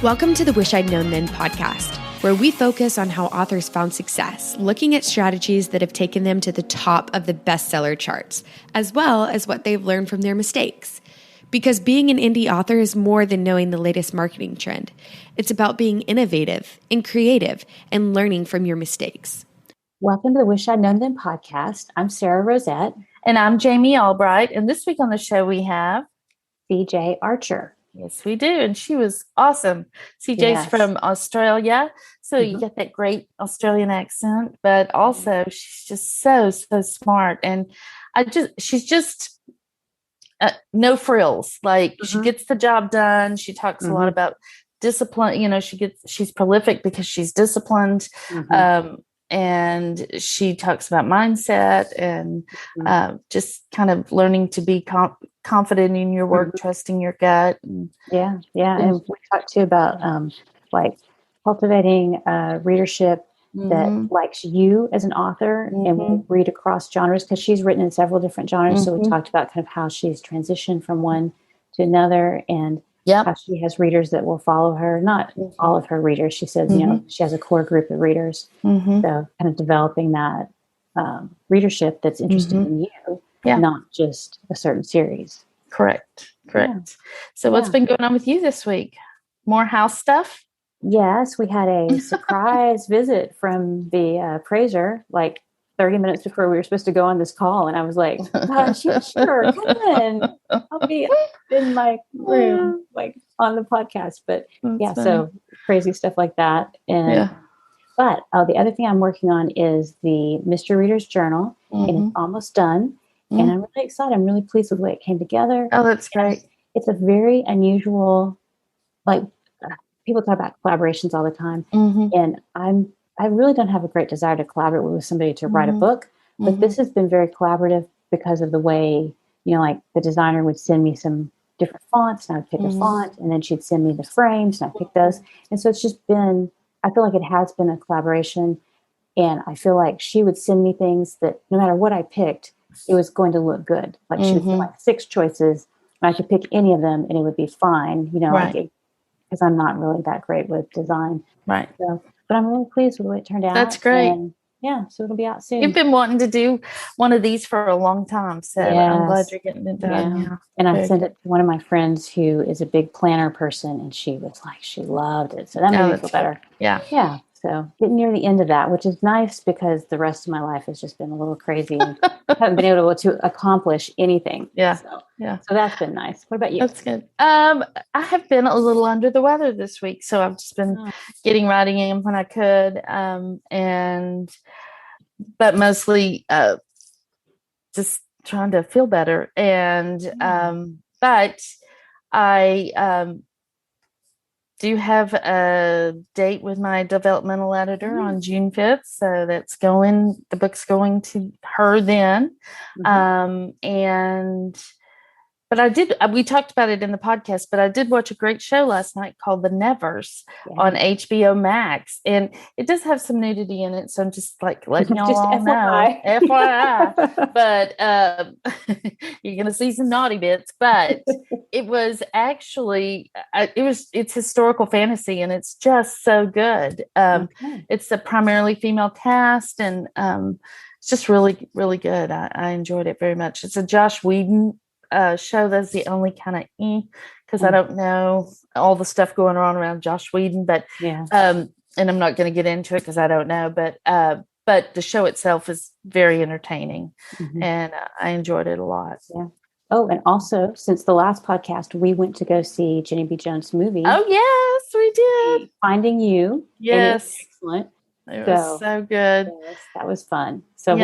Welcome to the Wish I'd Known Then podcast, where we focus on how authors found success, looking at strategies that have taken them to the top of the bestseller charts, as well as what they've learned from their mistakes. Because being an indie author is more than knowing the latest marketing trend. It's about being innovative and creative and learning from your mistakes. Welcome to the Wish I'd Known Then podcast. I'm Sarah Rosette. And I'm Jami Albright. And this week on the show we have C.J. Archer. Yes, we do. And she was awesome. CJ's from Australia. So you get that great Australian accent, but also she's just so smart. And she's just no frills. Like she gets the job done. She talks a lot about discipline. You know, she's prolific because she's disciplined. And she talks about mindset and just kind of learning to be confident in your work, trusting your gut. And we talked too about like cultivating readership that likes you as an author and will read across genres, because she's written in several different genres. So we talked about kind of how she's transitioned from one to another, and how she has readers that will follow her. Not all of her readers. She says, you know, she has a core group of readers. So kind of developing that readership that's interested in you, not just a certain series. Correct. So what's been going on with you this week? More house stuff? Yes, we had a surprise visit from the appraiser, like 30 minutes before we were supposed to go on this call. And I was like, sure, come in. I'll be in my room, like on the podcast. But That's funny. So crazy stuff like that. And but the other thing I'm working on is the Mystery Reader's Journal, and it's almost done. And I'm really excited. I'm really pleased with the way it came together. Oh, that's great. It's a very unusual, like people talk about collaborations all the time. And I really don't have a great desire to collaborate with somebody to write a book, but this has been very collaborative because of the way, you know, like the designer would send me some different fonts and I would pick a font, and then she'd send me the frames and I pick those. And so it's just been, I feel like it has been a collaboration, and I feel like she would send me things that no matter what I picked, it was going to look good. Like she would send like 6 choices and I could pick any of them and it would be fine, you know, because I'm not really that great with design. Right. So, but I'm really pleased with the way it turned out. That's great. And so it'll be out soon. You've been wanting to do one of these for a long time, so I'm glad you're getting it done. Yeah. And I sent it to one of my friends who is a big planner person, and she was like, she loved it. So that made me feel better. Yeah. So getting near the end of that, which is nice because the rest of my life has just been a little crazy. And I haven't been able to accomplish anything. So that's been nice. What about you? That's good. I have been a little under the weather this week, so I've just been getting writing in when I could, but mostly just trying to feel better. And but I do have a date with my developmental editor on June 5th. So that's the book's going to her then. But we talked about it in the podcast, but I did watch a great show last night called The Nevers on HBO Max. And it does have some nudity in it. So I'm just like letting y'all all know. FYI. But you're going to see some naughty bits. But it was actually, it's historical fantasy, and it's just so good. It's a primarily female cast, and it's just really, really good. I enjoyed it very much. It's a Josh Whedon show. That's the only kind of because I don't know all the stuff going on around Josh Whedon, but and I'm not going to get into it because I don't know, but the show itself is very entertaining, and I enjoyed it a lot. Oh, and also since the last podcast, we went to go see Jenny B. Jones' movie. Oh yes, we did. Finding You. Yes, excellent. It was so good. Yes, that was fun. So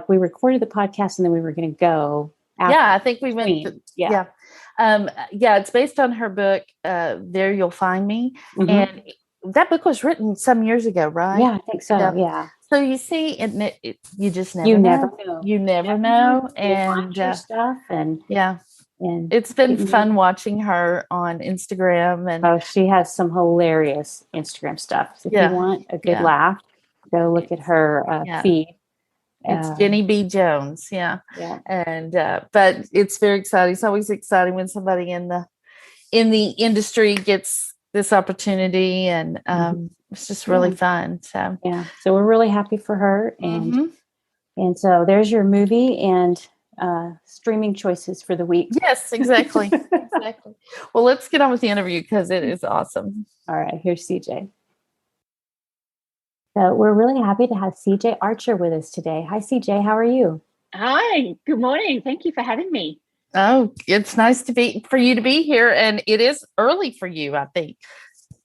we recorded the podcast, and then we were going to go. I think we went. It's based on her book, There You'll Find Me. And that book was written some years ago, right? Yeah, I think so. Yeah. So you see, you just never know. You never know. And stuff. And it's been fun watching her on Instagram. And she has some hilarious Instagram stuff. So if you want a good laugh, go look at her feed. It's Jenny B. Jones, and but it's very exciting. It's always exciting when somebody in the industry gets this opportunity, and it's just really fun. So so we're really happy for her, and so there's your movie and streaming choices for the week. Yes, exactly. Exactly. Well, let's get on with the interview because it is awesome. All right, here's CJ. So we're really happy to have CJ Archer with us today. Hi, CJ. How are you? Hi. Good morning. Thank you for having me. Oh, it's nice for you to be here, and it is early for you, I think.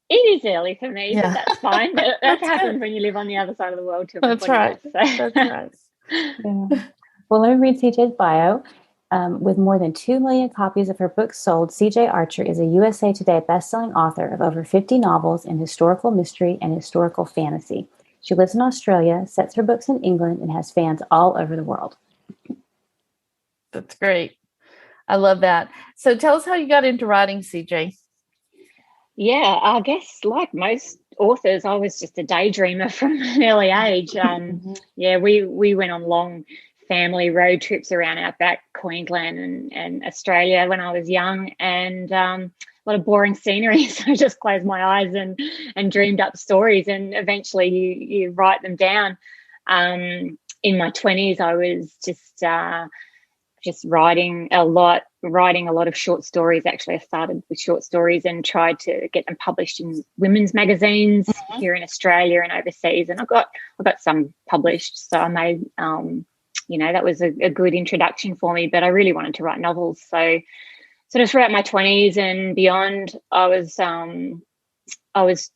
It is early for me, but that's fine. That happens when you live on the other side of the world too. That's right. That's right. Well, let me read CJ's bio. With more than 2 million copies of her books sold, CJ Archer is a USA Today bestselling author of over 50 novels in historical mystery and historical fantasy. She lives in Australia, sets her books in England, and has fans all over the world. That's great. I love that. So tell us how you got into writing, CJ. Yeah, I guess like most authors, I was just a daydreamer from an early age. We went on long family road trips around outback Queensland and Australia when I was young, and a lot of boring scenery. So I just closed my eyes and dreamed up stories, and eventually you write them down. In my 20s, I was just writing a lot of short stories. Actually, I started with short stories and tried to get them published in women's magazines here in Australia and overseas. And I got some published. So I made, that was a good introduction for me. But I really wanted to write novels. So sort of throughout my 20s and beyond, I was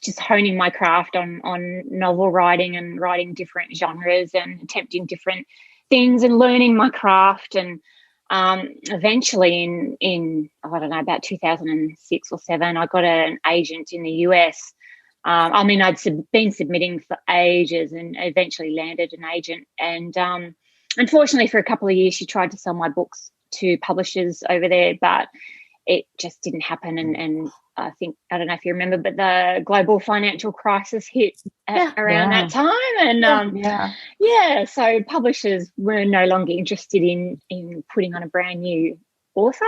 just honing my craft on novel writing and writing different genres and attempting different things and learning my craft. And eventually in I don't know, about 2006 or 7, I got an agent in the US. I'd been submitting for ages and eventually landed an agent. And unfortunately, for a couple of years, she tried to sell my books to publishers over there, but it just didn't happen. And I don't know if you remember, but the global financial crisis hit around that time. And so publishers were no longer interested in putting on a brand new author,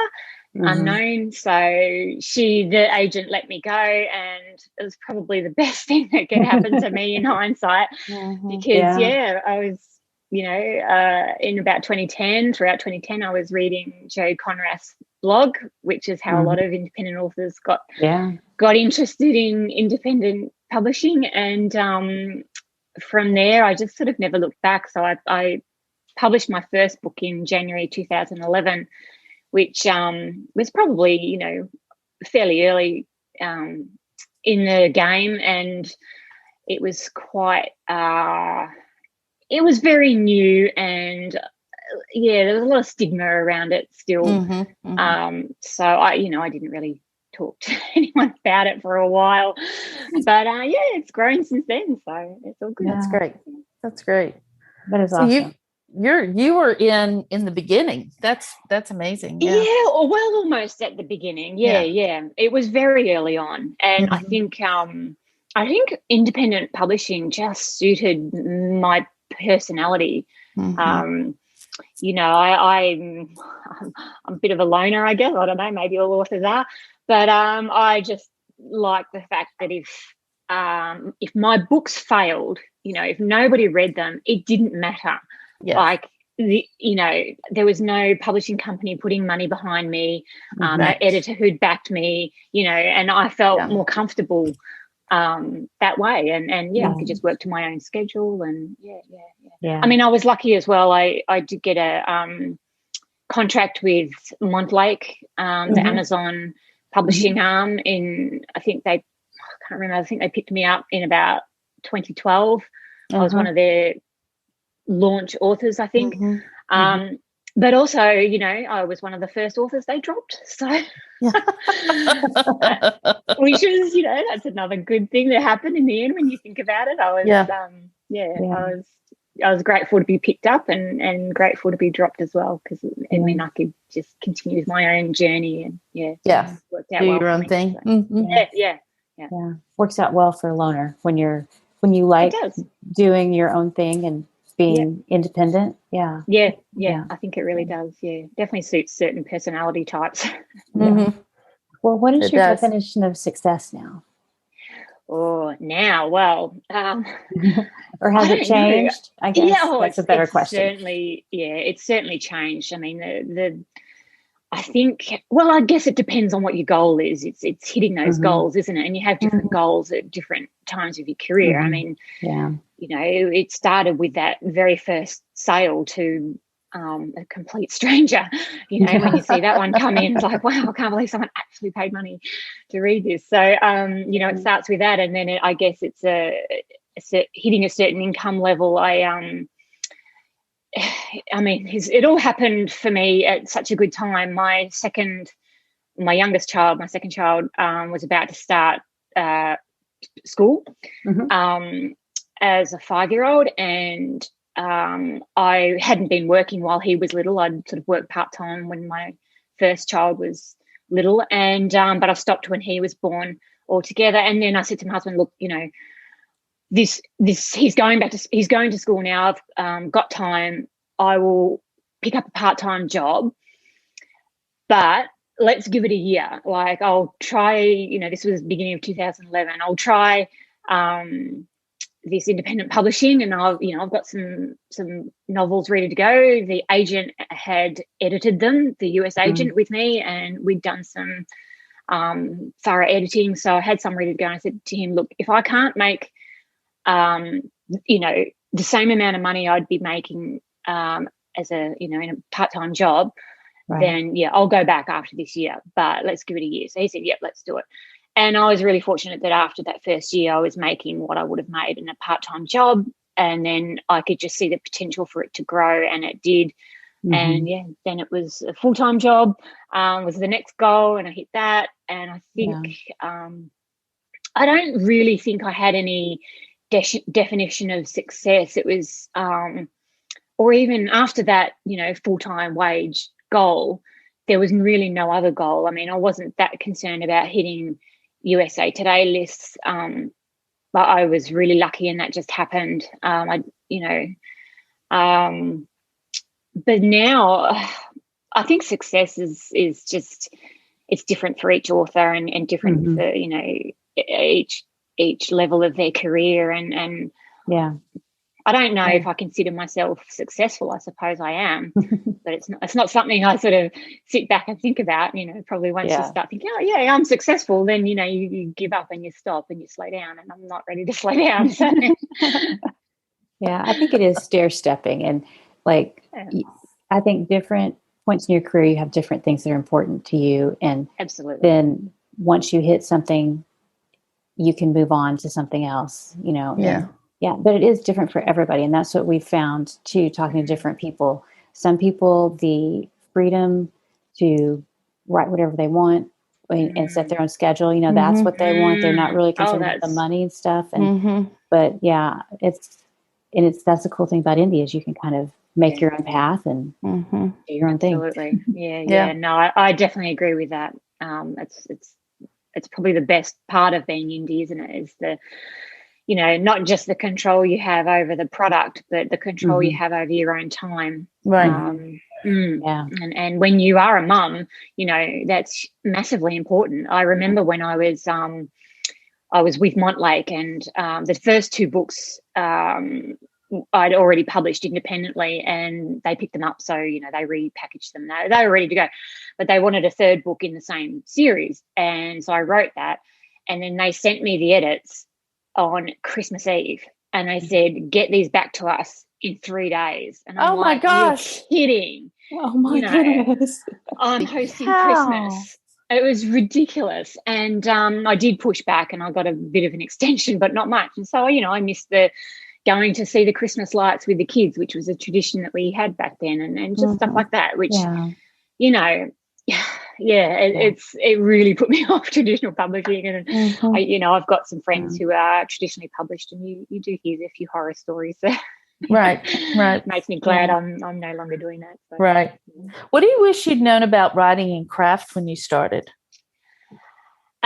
unknown. So the agent let me go, and it was probably the best thing that could happen to me in hindsight, because I was, in about 2010, throughout 2010, I was reading Joe Conrad's blog, which is how a lot of independent authors got interested in independent publishing. And from there, I just sort of never looked back. So I published my first book in January 2011, which was probably, fairly early in the game. And it was quite... it was very new, and there was a lot of stigma around it still. So I didn't really talk to anyone about it for a while, but it's grown since then, so it's all good. That's great. That is awesome. You were in the beginning. That's amazing. Well, almost at the beginning. It was very early on, and I think independent publishing just suited my personality. I'm a bit of a loner, I guess. I don't know, maybe all authors are, but I just like the fact that if my books failed, if nobody read them, it didn't matter. Like there was no publishing company putting money behind me, an editor who'd backed me, and I felt more comfortable that way, and I could just work to my own schedule. And I mean, I was lucky as well. I did get a contract with Montlake, the Amazon publishing arm, I think they picked me up in about 2012. I was one of their launch authors, I think. But also, I was one of the first authors they dropped. So, which is, that's another good thing that happened in the end when you think about it. I was grateful to be picked up and grateful to be dropped as well, because it meant I could just continue with my own journey and worked out do well your own thing. So. Works out well for a loner when you like doing your own thing and being independent. I think it really does. Definitely suits certain personality types. Well, what is your definition of success now? Now, well, or has it changed? I guess that's a better question. It's certainly changed. I mean, I think, well, I guess it depends on what your goal is. It's hitting those goals, isn't it? And you have different goals at different times of your career. I mean, it started with that very first sale to a complete stranger. When you see that one come in, it's like, wow, I can't believe someone actually paid money to read this. So, it starts with that, and then I guess it's hitting a certain income level. It all happened for me at such a good time. My second child was about to start school as a 5-year-old, and I hadn't been working while he was little. I'd sort of worked part-time when my first child was little, and but I stopped when he was born altogether. And then I said to my husband, look, this he's going to school now. I've got time. I will pick up a part-time job, but let's give it a year. Like, I'll try, this was the beginning of 2011. I'll try this independent publishing, and I've got some novels ready to go. The agent had edited them, the US agent, with me, and we'd done some thorough editing. So I had some ready to go. And I said to him, look, if I can't make the same amount of money I'd be making as in a part-time job, then I'll go back after this year, but let's give it a year. So he said, yep, let's do it. And I was really fortunate that after that first year, I was making what I would have made in a part-time job, and then I could just see the potential for it to grow, and it did. And then it was a full-time job was the next goal, and I hit that. And I think I don't really think I had any definition of success. It was or even after that, full-time wage goal, there was really no other goal. I mean, I wasn't that concerned about hitting USA Today lists, but I was really lucky, and that just happened. But now I think success is just, it's different for each author and different for each level of their career, and I don't know if I consider myself successful. I suppose I am, but it's not something I sort of sit back and think about. Probably once you start thinking, oh yeah, I'm successful, then you give up and you stop and you slow down, and I'm not ready to slow down. So. Yeah, I think it is stair-stepping, and I think different points in your career, you have different things that are important to you, and absolutely. Then once you hit something, you can move on to something else. Yeah, but it is different for everybody. And that's what we found too, talking to different people. Some people, the freedom to write whatever they want and set their own schedule, that's what they want. They're not really concerned about the money and stuff. And but that's the cool thing about indie is you can kind of make your own path and do your own thing. Absolutely. Yeah. No, I definitely agree with that. It's probably the best part of being indie, isn't it? Is the not just the control you have over the product, but the control you have over your own time. Right. And when you are a mum, that's massively important. I remember when I was with Montlake, and the first 2 books I'd already published independently, and they picked them up. So, they repackaged them. They were ready to go, but they wanted a 3rd book in the same series. And so I wrote that, and then they sent me the edits on Christmas Eve, and they said, get these back to us in 3 days. And I'm my gosh, you're kidding. Oh my goodness. I'm hosting Christmas. It was ridiculous. And I did push back, and I got a bit of an extension, but not much. And so, I missed the going to see the Christmas lights with the kids, which was a tradition that we had back then, and just stuff like that, which, it really put me off traditional publishing. And I've got some friends who are traditionally published, and you do hear a few horror stories. So right makes me glad I'm no longer doing that. So. Right. What do you wish you'd known about writing and craft when you started?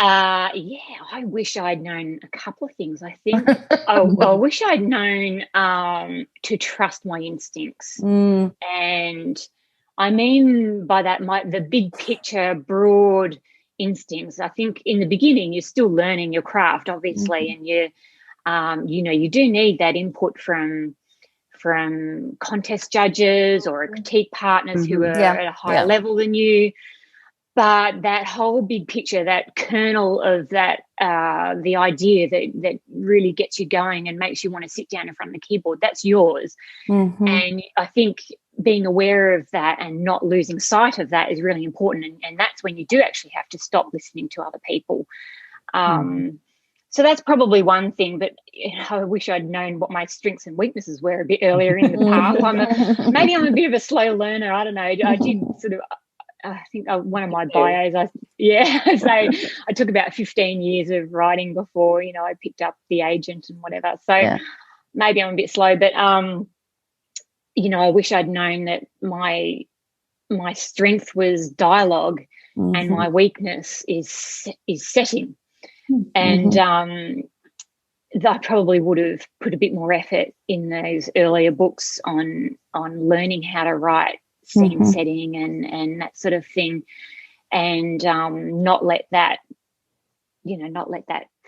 I wish I'd known a couple of things. I think I wish I'd known to trust my instincts. And I mean by that, the big picture, broad, instincts. I think in the beginning you're still learning your craft, obviously, and you do need that input from contest judges or critique partners who are at a higher level than you. But that whole big picture, that kernel of that, the idea that really gets you going and makes you want to sit down in front of the keyboard, that's yours. And I think being aware of that and not losing sight of that is really important. And that's when you do actually have to stop listening to other people. So that's probably one thing, but I wish I'd known what my strengths and weaknesses were a bit earlier in the path. Maybe I'm a bit of a slow learner. I don't know. I did sort of, I think one of my bios, so I took about 15 years of writing before, I picked up The Agent and whatever. So maybe I'm a bit slow, but, I wish I'd known that my strength was dialogue and my weakness is setting. And I probably would have put a bit more effort in those earlier books on learning how to write scene setting and that sort of thing, and not let that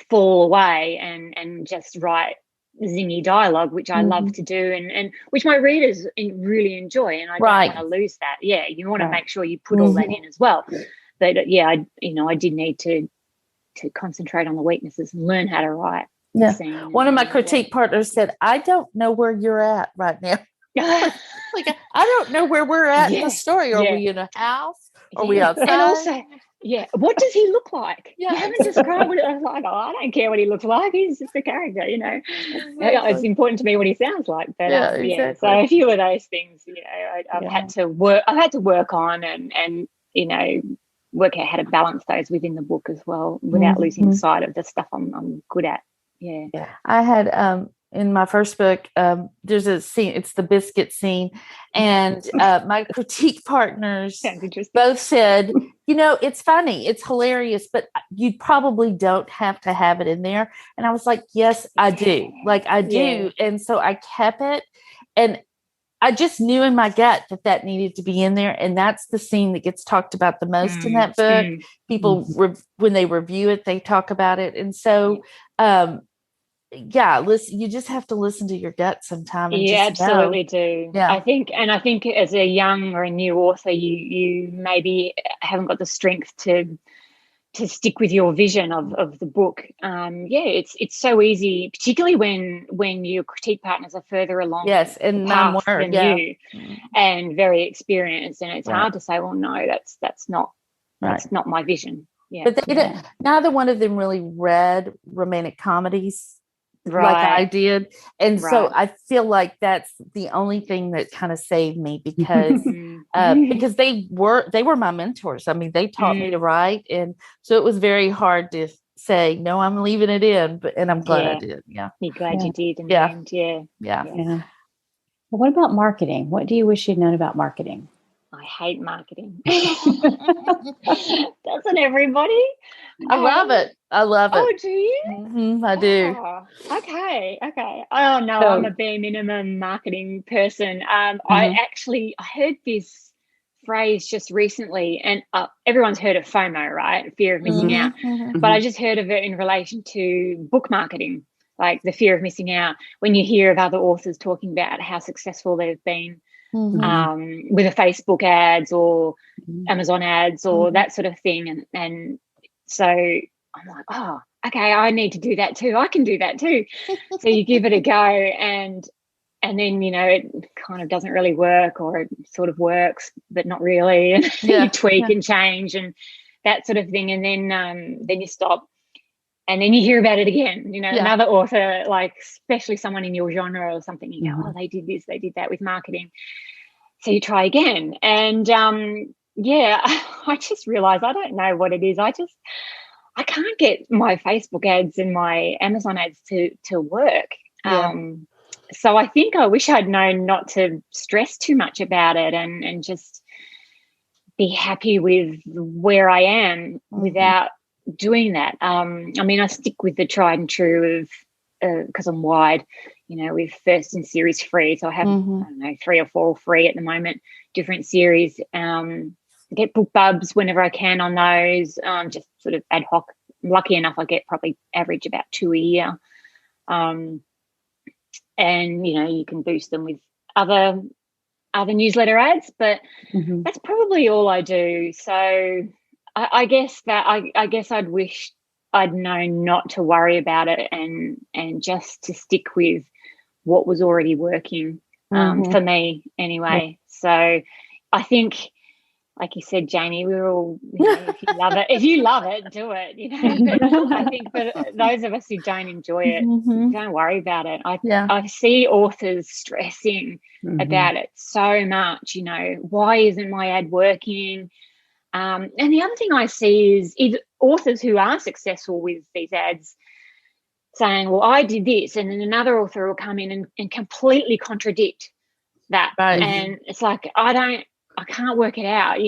fall away and just write zingy dialogue, which I love to do and which my readers really enjoy, and I don't want to lose that. Yeah, you want to make sure you put all that in as well. But I did need to concentrate on the weaknesses and learn how to write. Yeah. One of my critique partners said, "I don't know where you're at right now." Like, I don't know where we're at in the story. Are we in a house? Are we outside? And also, what does he look like? You haven't described what I was like. Oh, I don't care what he looks like. He's just a character, Exactly. It's important to me what he sounds like. But exactly. So a few of those things, I've had to work on and work out how to balance those within the book as well, without losing sight of the stuff I'm good at. Yeah. I had in my first book, there's a scene, it's the biscuit scene. And my critique partners both said, it's funny, it's hilarious, but you probably don't have to have it in there. And I was like, yes, I do. Like I do. And so I kept it. And I just knew in my gut that needed to be in there. And that's the scene that gets talked about the most in that book. People, when they review it, they talk about it. And so, listen, you just have to listen to your gut sometime. And absolutely do. Yeah. I think as a young or a new author, you maybe haven't got the strength to stick with your vision of the book. It's so easy, particularly when your critique partners are further along and than you and very experienced, and it's hard to say, well, no, that's not my vision. But neither one of them really read romantic comedies like I did, and so I feel like that's the only thing that kind of saved me, because because they were my mentors. I mean, they taught me to write, and so it was very hard to say no, I'm leaving it in, and I'm glad I did. You're glad you did in the end. Yeah. Well, what about marketing? What do you wish you'd known about marketing? I hate marketing. Doesn't everybody? I love it. Oh, do you? I do. Oh, okay. Oh, no, I'm a bare minimum marketing person. I heard this phrase just recently, and everyone's heard of FOMO, right? Fear of missing out. But I just heard of it in relation to book marketing, like the fear of missing out. When you hear of other authors talking about how successful they've been with a Facebook ads or Amazon ads or that sort of thing. And so I'm like, oh, okay, I need to do that too. I can do that too. So you give it a go, and then, it kind of doesn't really work, or it sort of works, but not really. And you tweak and change and that sort of thing. And then you stop. And then you hear about it again, another author, like especially someone in your genre or something, you go, oh, they did this, they did that with marketing. So you try again. And I just realized I don't know what it is. I can't get my Facebook ads and my Amazon ads to work. So I think I wish I'd known not to stress too much about it and just be happy with where I am without doing that. I mean, I stick with the tried and true of because I'm wide, with first in series free. So I have, I don't know, 3 or 4 free at the moment, different series. get book bubs whenever I can on those, just sort of ad hoc. Lucky enough, I get probably average about 2 a year. And, you can boost them with other newsletter ads, but that's probably all I do. So I guess I'd wish I'd known not to worry about it and just to stick with what was already working for me anyway. So I think, like you said, Jami, we're all, if you love it, do it, But I think for those of us who don't enjoy it, don't worry about it. I see authors stressing about it so much, why isn't my ad working? And the other thing I see is authors who are successful with these ads saying, well, I did this, and then another author will come in and completely contradict that. Right. And it's like, I can't work it out.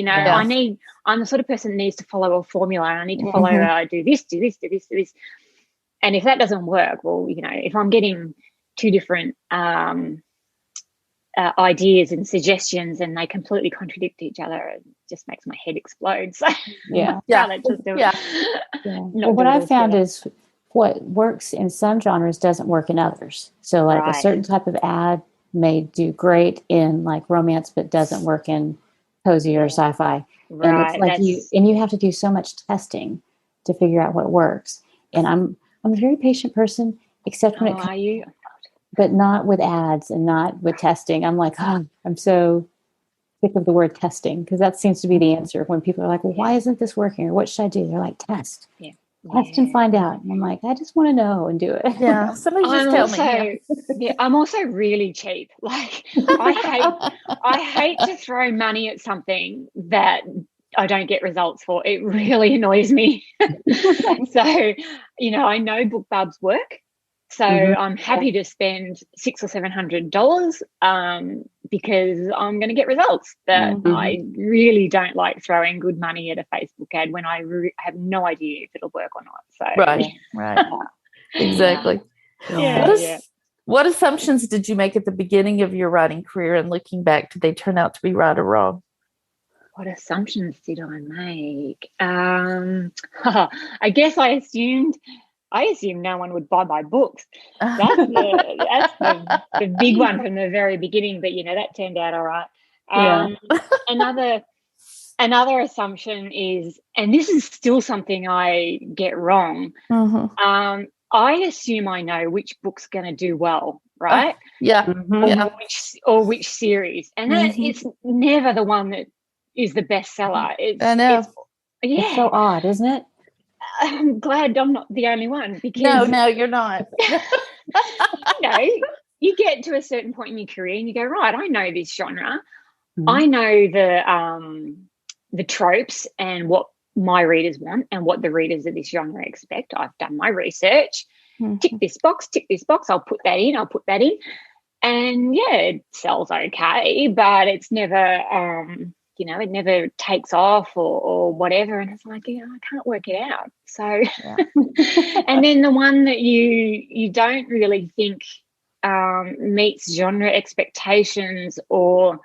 I'm the sort of person that needs to follow a formula. I need to follow, I do this, do this, do this, do this. And if that doesn't work, well, if I'm getting two different ideas and suggestions and they completely contradict each other, it just makes my head explode. So Well, what I've found is what works in some genres doesn't work in others. So like a certain type of ad may do great in like romance, but doesn't work in cozy or sci-fi. Right. And it's like you have to do so much testing to figure out what works. And I'm a very patient person, except when it comes, but not with ads and not with testing. I'm like, I'm so sick of the word testing, because that seems to be the answer when people are like, well, why isn't this working? Or what should I do? They're like, test. Test and find out. And I'm like, I just want to know and do it. Yeah. Somebody just tell me. Yeah, I'm also really cheap. Like I hate to throw money at something that I don't get results for. It really annoys me. So, I know book bubs work. So I'm happy to spend $600 or $700 because I'm going to get results. But I really don't like throwing good money at a Facebook ad when I have no idea if it'll work or not. So right, exactly. What assumptions did you make at the beginning of your writing career, and looking back, did they turn out to be right or wrong? What assumptions did I make? I guess I assumed no one would buy my books. That's the big one from the very beginning, but that turned out all right. Another assumption is, and this is still something I get wrong, I assume I know which book's going to do well, right? Or which series, and that it's never the one that is the bestseller. I know. It's so odd, isn't it? I'm glad I'm not the only one, because no, you're not. You get to a certain point in your career and you go, right, I know this genre. I know the tropes and what my readers want and what the readers of this genre expect. I've done my research. Tick this box, I'll put that in. And it sells okay, but it's never it never takes off or whatever. And it's like, I can't work it out. So, and then the one that you don't really think meets genre expectations or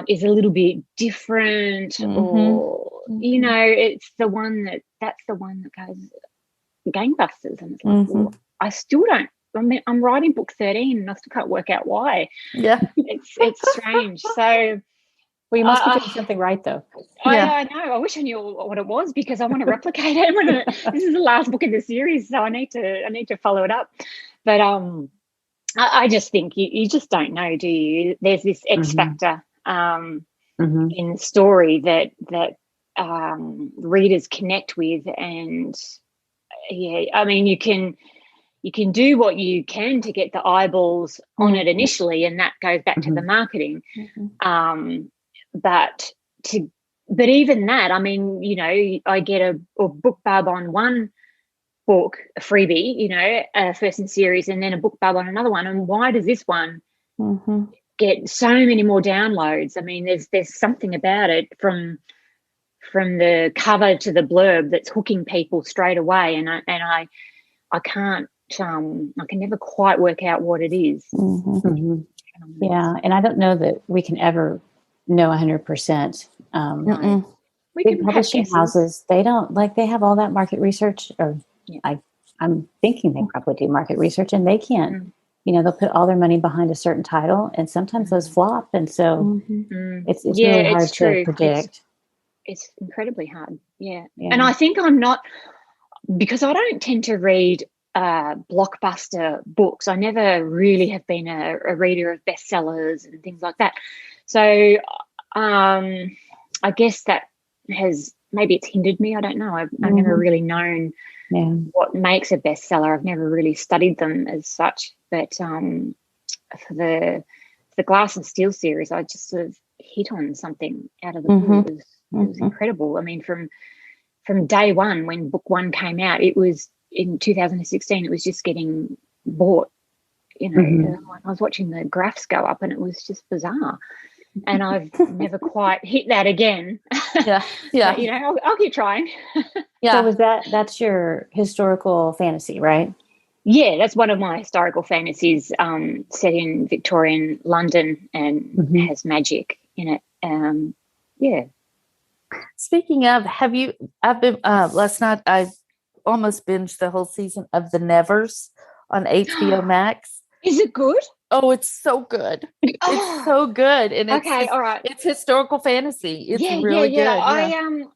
is a little bit different, or, it's the one that's the one that goes gangbusters. And it's like, well, I still don't. I mean, I'm writing book 13 and I still can't work out why. Yeah. It's strange. So, well, you must be doing something right, though. I know. I wish I knew what it was, because I want to replicate it. This is the last book in the series, so I need to follow it up. But I just think you just don't know, do you? There's this X factor in the story that readers connect with, and I mean, you can do what you can to get the eyeballs on it initially, and that goes back to the marketing. But even that, I mean, I get a book bub on one book, a freebie, first in series, and then a book bub on another one. And why does this one get so many more downloads? I mean, there's something about it from the cover to the blurb that's hooking people straight away, and I can't. I can never quite work out what it is. Yeah, and I don't know that we can ever know 100%. Big publishing houses, they don't they have all that market research, or I'm thinking they probably do market research, and they can't, they'll put all their money behind a certain title, and sometimes those flop. And so it's really hard to predict. It's incredibly hard. Yeah. And I think I'm not, because I don't tend to read blockbuster books. I never really have been a reader of bestsellers and things like that. So I guess that maybe it's hindered me. I don't know. I've never really known what makes a bestseller. I've never really studied them as such. But for the Glass and Steel series, I just sort of hit on something out of the blue. It was incredible. I mean, from day one, when book one came out, it was in 2016. It was just getting bought. I was watching the graphs go up, and it was just bizarre. And I've never quite hit that again. But, I'll keep trying. So that's your historical fantasy, right? Yeah, that's one of my historical fantasies, set in Victorian London and has magic in it. Speaking of, I've been last night I almost binged the whole season of The Nevers on HBO Max. Is it good? Oh, it's so good. It's so good. And all right. It's historical fantasy. It's really good. Yeah.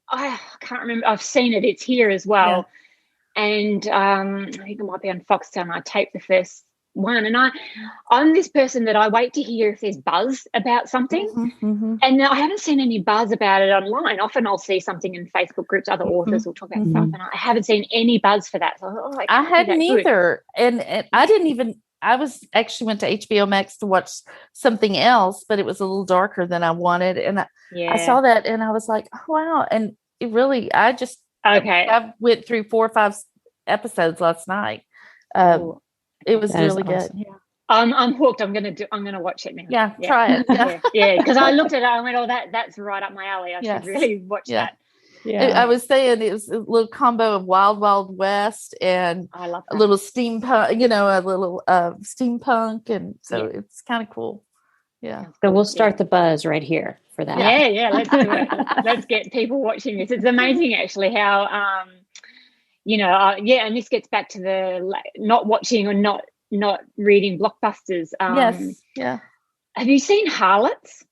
I can't remember. I've seen it. It's here as well. Yeah. And I think it might be on Foxtel, and I taped the first one. And I'm this person that I wait to hear if there's buzz about something. And I haven't seen any buzz about it online. Often I'll see something in Facebook groups, other authors will talk about stuff, and I haven't seen any buzz for that. So I hadn't either. And I didn't even, I went to HBO Max to watch something else, but it was a little darker than I wanted. And I saw that and I was like, oh, wow. And it really, I went through 4 or 5 episodes last night. It was really good. Yeah. I'm hooked. I'm gonna watch it now. Yeah, try it. Yeah. Because I looked at it, I went, oh, that's right up my alley. I should really watch that. Yeah. I was saying it was a little combo of Wild Wild West and I love that. a little steampunk, a little steampunk, and so it's kind of cool. Yeah. So we'll start the buzz right here for that. Yeah. Let's do it. Let's get people watching this. It's amazing actually how and this gets back to the not watching or not reading blockbusters. Yes. Yeah. Have you seen Harlots?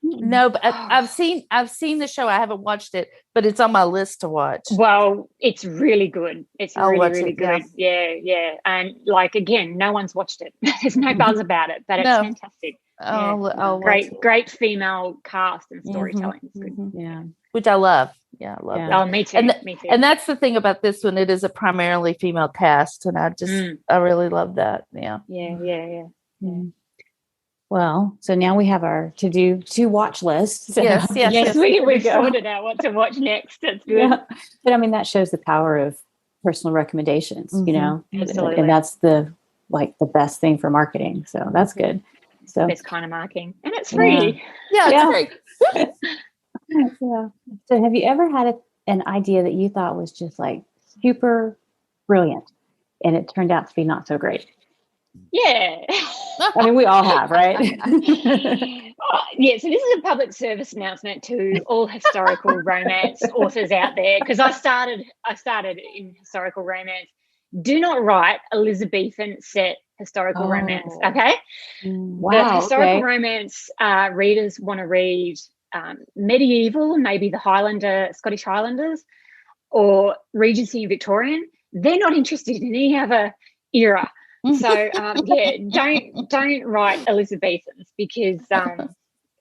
No, but I've seen the show. I haven't watched it, but it's on my list to watch. Well, it's really good. It's really good. Yeah. And again, no one's watched it. There's no buzz about it, but it's fantastic. Great female cast and storytelling. It's good. Yeah. Which I love. Yeah, I love that. Oh, me too. Me too. And that's the thing about this one. It is a primarily female cast, and I really love that. Yeah. Yeah. Well, so now we have our to watch list. So. Yes. We've sorted out what to watch next. That's good. Yeah. But I mean, that shows the power of personal recommendations, Absolutely. And that's the best thing for marketing. So that's good. So best kind of marketing, and it's free. Yeah, it's free. Yeah. So have you ever had an idea that you thought was just super brilliant and it turned out to be not so great? Yeah. I mean, we all have, right? So this is a public service announcement to all historical romance authors out there, because I started in historical romance. Do not write Elizabethan set historical romance, okay? Wow. The historical romance readers want to read medieval, maybe the Scottish Highlanders, or Regency and Victorian. They're not interested in any other era. So don't write Elizabethans, because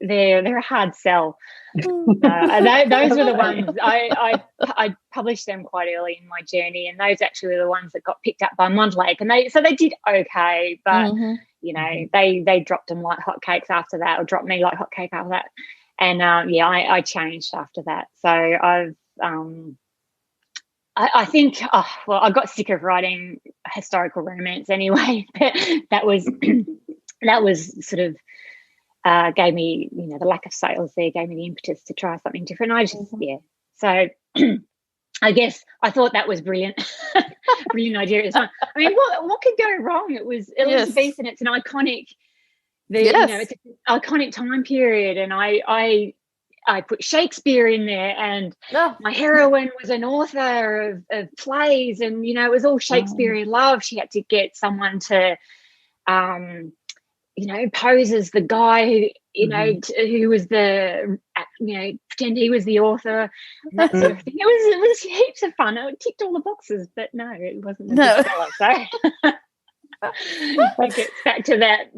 they're a hard sell. Those were the ones I published them quite early in my journey, and those actually were the ones that got picked up by Montlake, and they did okay, but they dropped them like hotcakes after that, or dropped me like hotcake after that, and I changed after that. So I've I think, I got sick of writing historical romance anyway. that was sort of gave me, the lack of sales there gave me the impetus to try something different. So I guess I thought that was brilliant. Brilliant idea at the time. I mean, what could go wrong? It was Elizabethan. It's an iconic it's an iconic time period, and I put Shakespeare in there, and my heroine was an author of plays, and it was all Shakespearean love. She had to get someone to pose as the guy who who was the pretend he was the auther, and that sort of thing. It was heaps of fun. It ticked all the boxes, but no, it wasn't a bestseller. So it gets back to that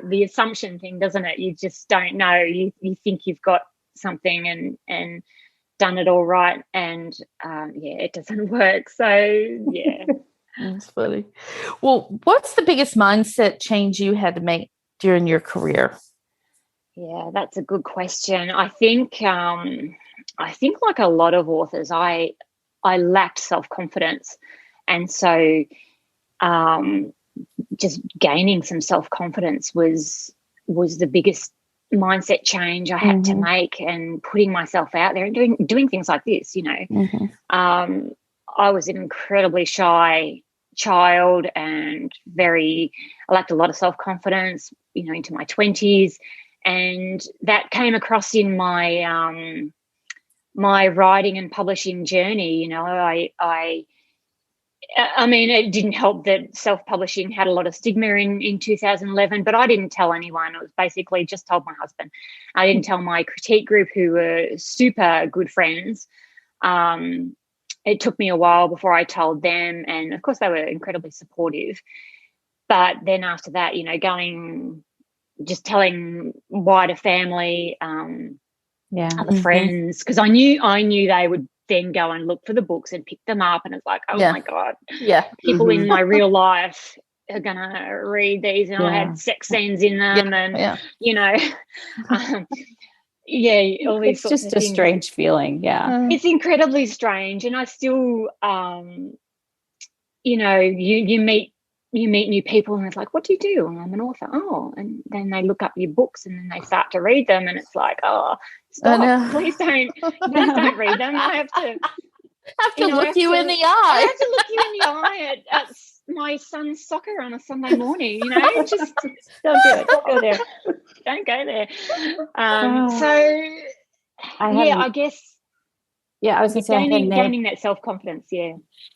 the assumption thing, doesn't it? You just don't know. You think you've got something and done it all right, and it doesn't work. So That's funny. Well, what's the biggest mindset change you had to make during your career? Yeah, that's a good question. I think like a lot of authors, I lacked self-confidence, and so just gaining some self-confidence was the biggest mindset change I had to make, and putting myself out there and doing things like this. I was an incredibly shy child, and I lacked a lot of self-confidence, into my 20s, and that came across in my my writing and publishing journey. I mean, it didn't help that self-publishing had a lot of stigma in 2011, but I didn't tell anyone. It was basically just told my husband. I didn't tell my critique group, who were super good friends. It took me a while before I told them, and of course they were incredibly supportive. But then after that, just telling wider family, other friends, because I knew they would then go and look for the books and pick them up, and it's like, oh my God, people in my real life are gonna read these, and I had sex scenes in them, and all these. It's just a strange feeling. It's incredibly strange, and I still, you meet new people, and it's like, what do you do? And I'm an author. Oh, and then they look up your books, and then they start to read them, and it's like, oh, stop! Please don't read them. I have to look you in the eye. I have to look you in the eye at my son's soccer on a Sunday morning. Just don't do it. Don't go there. Don't go there. So I guess. Yeah, I was going to say gaining that self-confidence.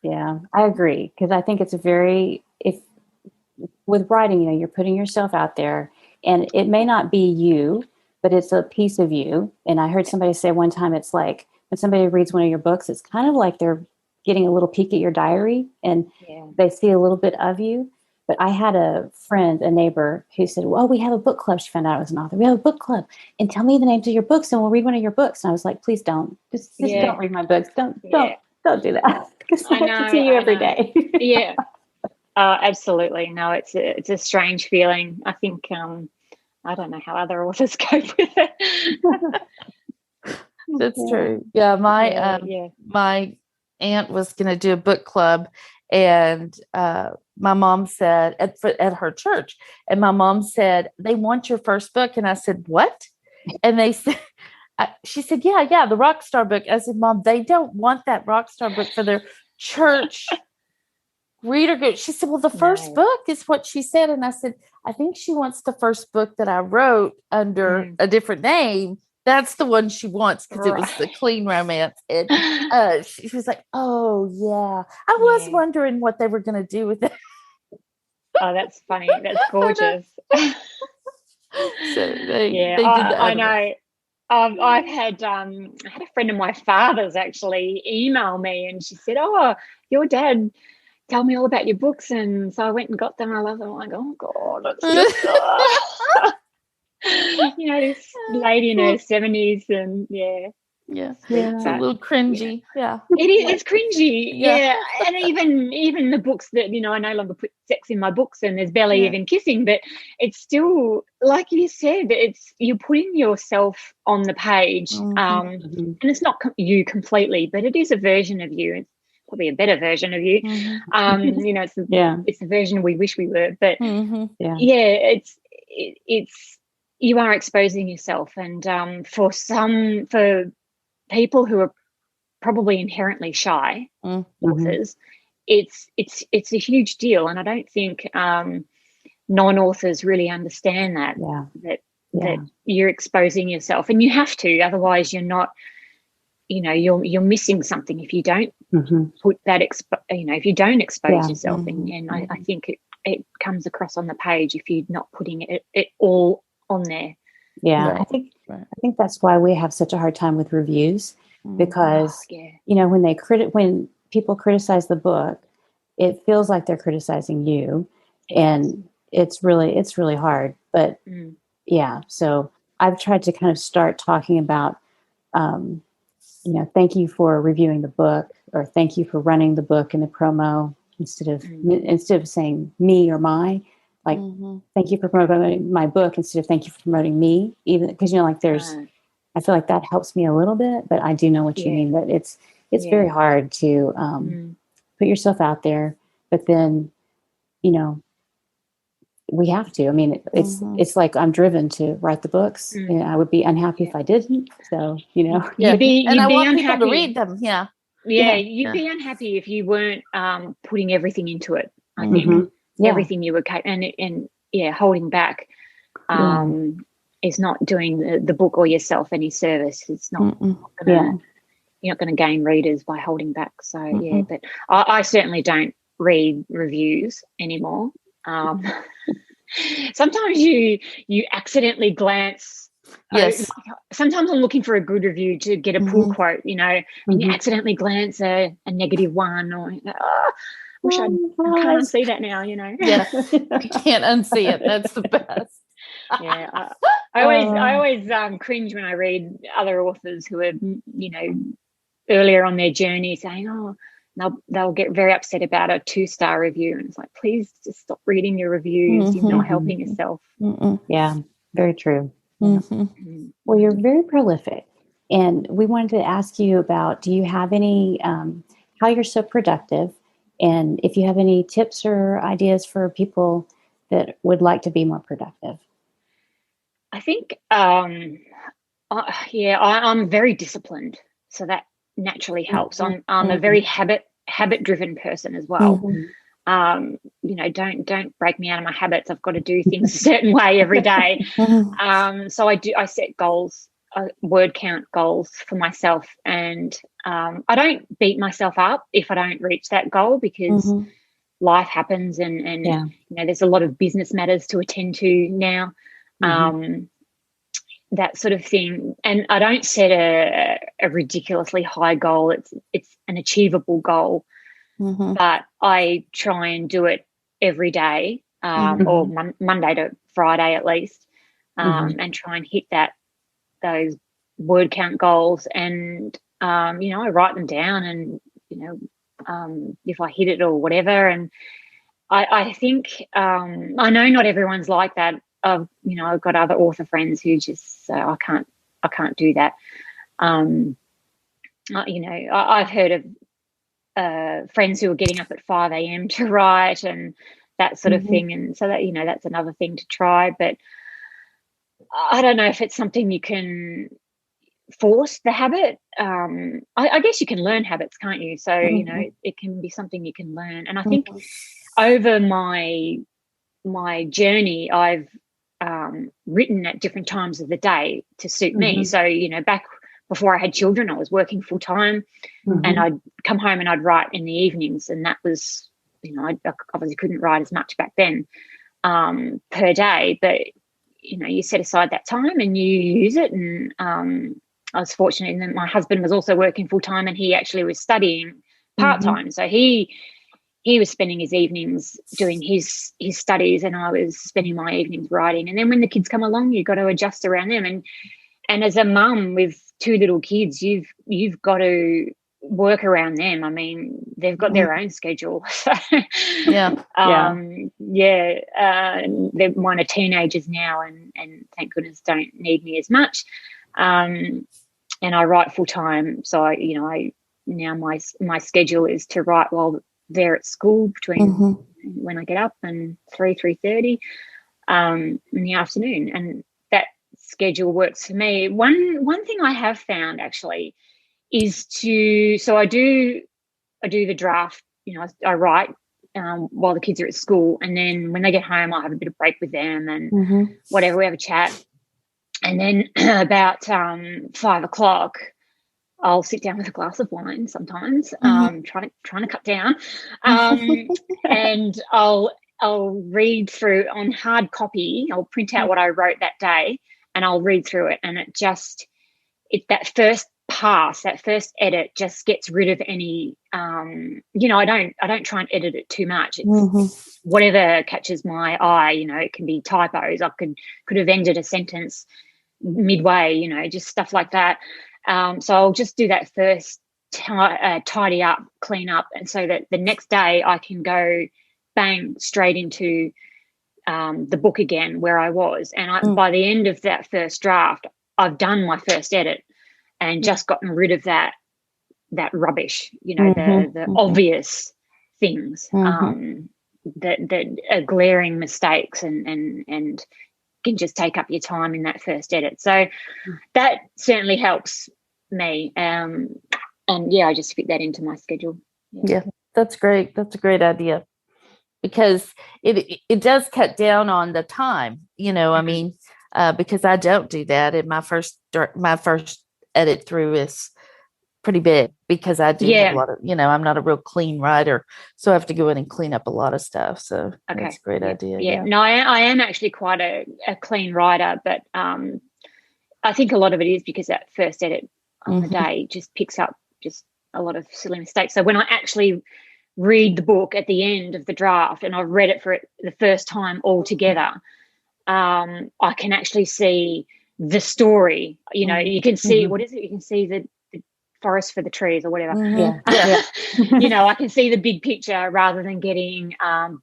Yeah, I agree, because I think it's with writing, you're putting yourself out there, and it may not be you, but it's a piece of you. And I heard somebody say one time, it's like when somebody reads one of your books, it's kind of like they're getting a little peek at your diary, and they see a little bit of you. But I had a neighbor who said, well, we have a book club. She found out I was an author. We have a book club, and tell me the names of your books, and we'll read one of your books. And I was like, please don't. Just don't read my books. Don't do that. Because I have to see you every day. Yeah. Absolutely. No, it's a strange feeling. I think I don't know how other authors cope with it. That's true. Yeah, my aunt was going to do a book club, and my mom said at her church, and my mom said, they want your first book. And I said, what? And they said, she said, yeah, the rock star book. I said, Mom, they don't want that rock star book for their church reader group. She said, well, the first book is what she said. And I said, I think she wants the first book that I wrote under a different name. That's the one she wants, because it was the clean romance. And she was like, oh, yeah. I was wondering what they were going to do with it. Oh, that's funny. That's gorgeous. So they did I know. I had a friend of my father's actually email me, and she said, oh, your dad tell me all about your books. And so I went and got them. I love them. I'm like, oh God, that's just this lady in her 70s, and it's a little cringy. It's cringy. And even the books that I no longer put sex in my books, and there's barely even kissing, but it's still, like you said, you're putting yourself on the page, and it's not you completely, but it is a version of you. It's probably a better version of you. It's the version we wish we were, but it's you are exposing yourself, and for people who are probably inherently shy authors, it's a huge deal. And I don't think non-authors really understand that that you're exposing yourself, and you have to, otherwise you're not, you're missing something if you don't put that if you don't expose yourself, and I think it comes across on the page if you're not putting it all on there. I think that's why we have such a hard time with reviews, because when people criticize the book, it feels like they're criticizing you, and it's really hard. But so I've tried to kind of start talking about, thank you for reviewing the book, or thank you for running the book in the promo, instead of saying me or my, like, thank you for promoting my book, instead of thank you for promoting me, even because, there's, I feel like that helps me a little bit, but I do know what you mean, that it's very hard to put yourself out there, but then, we have to. I mean, it's like I'm driven to write the books. I would be unhappy if I didn't. So, you'd be want unhappy people to read them. You'd be unhappy if you weren't putting everything into it. I think everything you were and holding back is not doing the book or yourself any service. It's not gonna, you're not going to gain readers by holding back. So but I certainly don't read reviews anymore. Sometimes you accidentally glance. Sometimes I'm looking for a good review to get a pull quote, and you accidentally glance a negative one, or wish I can't unsee that now, Yes, you can't unsee it. That's the best. I always cringe when I read other authors who are, earlier on their journey, saying, they'll get very upset about a 2-star review, and it's like, please just stop reading your reviews. You're not helping yourself. Yeah, very true. Well, you're very prolific, and we wanted to ask you about, do you have any how you're so productive, and if you have any tips or ideas for people that would like to be more productive? I think I'm very disciplined, so that naturally helps. I'm a very habit-driven person as well. Don't break me out of my habits. I've got to do things a certain way every day. So I set goals, word count goals for myself, and I don't beat myself up if I don't reach that goal, because life happens, and there's a lot of business matters to attend to now. That sort of thing. And I don't set a ridiculously high goal. It's an achievable goal, but I try and do it every day, or Monday to Friday at least, and try and hit those word count goals. And I write them down, and if I hit it or whatever. And I think I know not everyone's like that. I've got other author friends who just say, I can't do that. I've heard of friends who are getting up at 5 a.m. to write, and that sort of thing. And so that, that's another thing to try. But I don't know if it's something you can force the habit. I guess you can learn habits, can't you? So, it can be something you can learn. And I think over my journey, I've written at different times of the day to suit me. So, back before I had children, I was working full time, and I'd come home and I'd write in the evenings. And that was, I obviously couldn't write as much back then per day, but, you set aside that time and you use it. And I was fortunate in that my husband was also working full time, and he actually was studying part time. So he was spending his evenings doing his studies, and I was spending my evenings writing. And then when the kids come along, you've got to adjust around them. And as a mum with 2 little kids, you've got to work around them. I mean, they've got their own schedule. They're mine are teenagers now, and thank goodness don't need me as much. And I write full time, so I now my schedule is to write while they're at school between when I get up and 3:30 in the afternoon, and that schedule works for me. One thing I have found actually is I do the draft. I write while the kids are at school, and then when they get home, I'll have a bit of break with them and whatever, we have a chat. And then about 5 o'clock, I'll sit down with a glass of wine sometimes, trying to cut down, and I'll read through on hard copy. I'll print out what I wrote that day, and I'll read through it. And that first pass, that first edit, just gets rid of any. I don't try and edit it too much. It's whatever catches my eye. It can be typos. I could have ended a sentence midway. Just stuff like that. So I'll just do that first, tidy up, clean up, and so that the next day I can go bang straight into the book again where I was. And by the end of that first draft, I've done my first edit and just gotten rid of that rubbish, the obvious things that are glaring mistakes and can just take up your time in that first edit. So that certainly helps me. And I just fit that into my schedule. Yeah, that's great. That's a great idea, because it does cut down on the time, I mean, because I don't do that. And my first edit through is pretty big, because I do have a lot of, I'm not a real clean writer, so I have to go in and clean up a lot of stuff. So that's a great idea. Yeah. No, I am actually quite a clean writer, but I think a lot of it is because that first edit on the day just picks up just a lot of silly mistakes. So when I actually read the book at the end of the draft and I've read it for the first time all together, I can actually see the story. You can see, what is it? You can see the forest for the trees or whatever. I can see the big picture rather than getting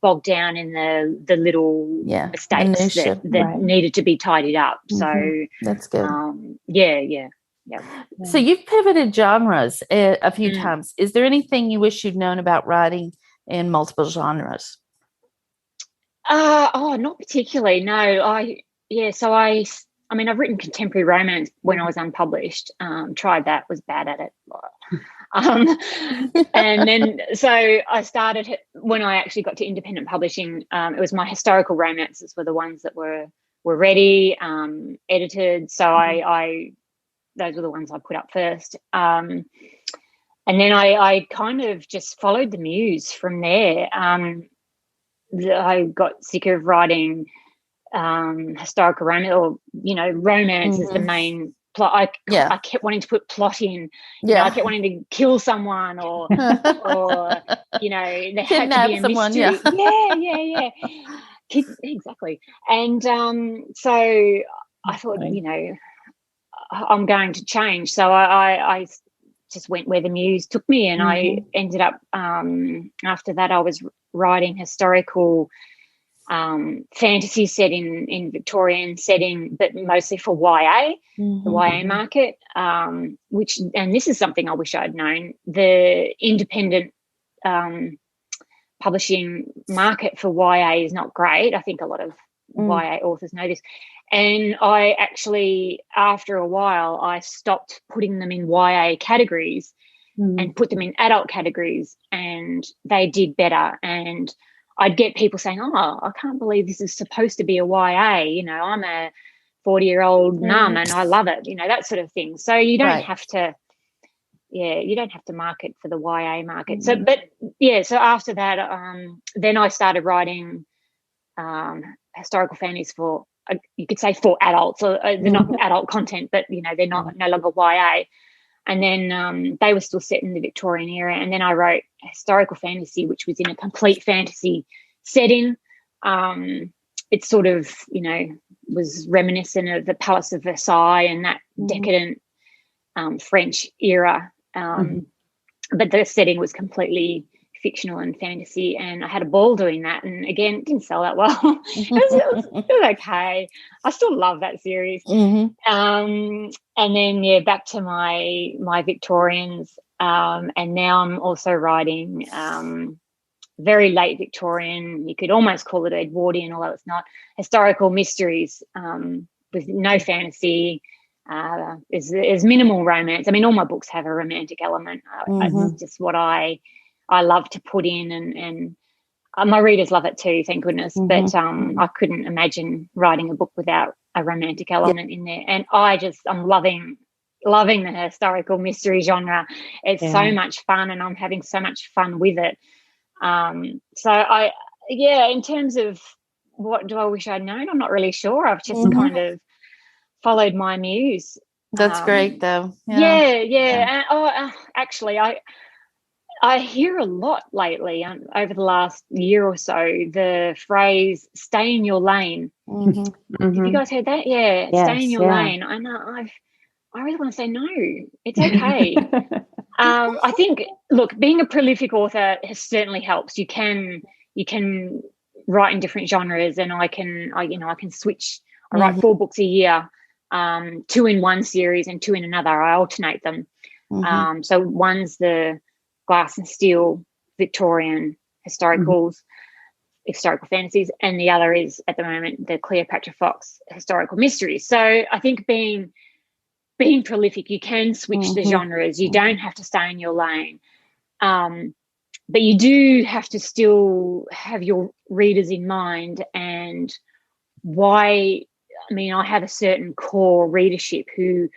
bogged down in the little mistakes that needed to be tidied up. So that's good. Yeah. So you've pivoted genres a few times. Is there anything you wish you'd known about writing in multiple genres? Not particularly. No, I've written contemporary romance when I was unpublished. Tried that, was bad at it. And then so I started when I actually got to independent publishing. It was my historical romances were the ones that were ready, edited. So I those were the ones I put up first. And then I kind of just followed the muse from there. I got sick of writing historical romance, or romance is the main plot. I kept wanting to put plot in. I kept wanting to kill someone or there had to be a someone, mystery. Yeah. Exactly. And so I thought, I'm going to change. So I just went where the muse took me, and I ended up after that I was writing historical fantasy set in Victorian setting, but mostly for YA, the YA market, and this is something I wish I'd known. The independent publishing market for YA is not great. I think a lot of YA authors know this. And I actually, after a while, I stopped putting them in YA categories and put them in adult categories, and they did better. And I'd get people saying, I can't believe this is supposed to be a YA. I'm a 40-year-old mum and I love it, that sort of thing. So you don't have to, you don't have to market for the YA market. So, so after that, then I started writing historical fantasies for, you could say for adults, or they're not adult content, but, they're no longer YA. And then they were still set in the Victorian era. And then I wrote historical fantasy, which was in a complete fantasy setting. It sort of, was reminiscent of the Palace of Versailles and that decadent French era. But the setting was completely fictional and fantasy, and I had a ball doing that. And again, it didn't sell that well. it was okay. I still love that series. And then back to my Victorians, and now I'm also writing very late Victorian, you could almost call it Edwardian, although it's not, historical mysteries with no fantasy. There's minimal romance. I mean, all my books have a romantic element. It's just what I love to put in, my readers love it too, thank goodness. But I couldn't imagine writing a book without a romantic element in there. And I'm loving the historical mystery genre. It's so much fun, and I'm having so much fun with it. So in terms of what do I wish I'd known, I'm not really sure. I've just kind of followed my muse. That's great, though. Yeah. And, actually, I hear a lot lately over the last year or so the phrase "stay in your lane." Have you guys heard that? Yeah, yes, stay in your lane. I know. I really want to say no. It's okay. I think, look, being a prolific author certainly helps. You can write in different genres, and I can switch. I write 4 books a year, 2 in one series and 2 in another. I alternate them. So one's the glass and steel Victorian historical fantasies, and the other is at the moment the Cleopatra Fox historical mysteries. So I think being prolific, you can switch the genres. You don't have to stay in your lane, but you do have to still have your readers in mind. And why? I mean, I have a certain core readership who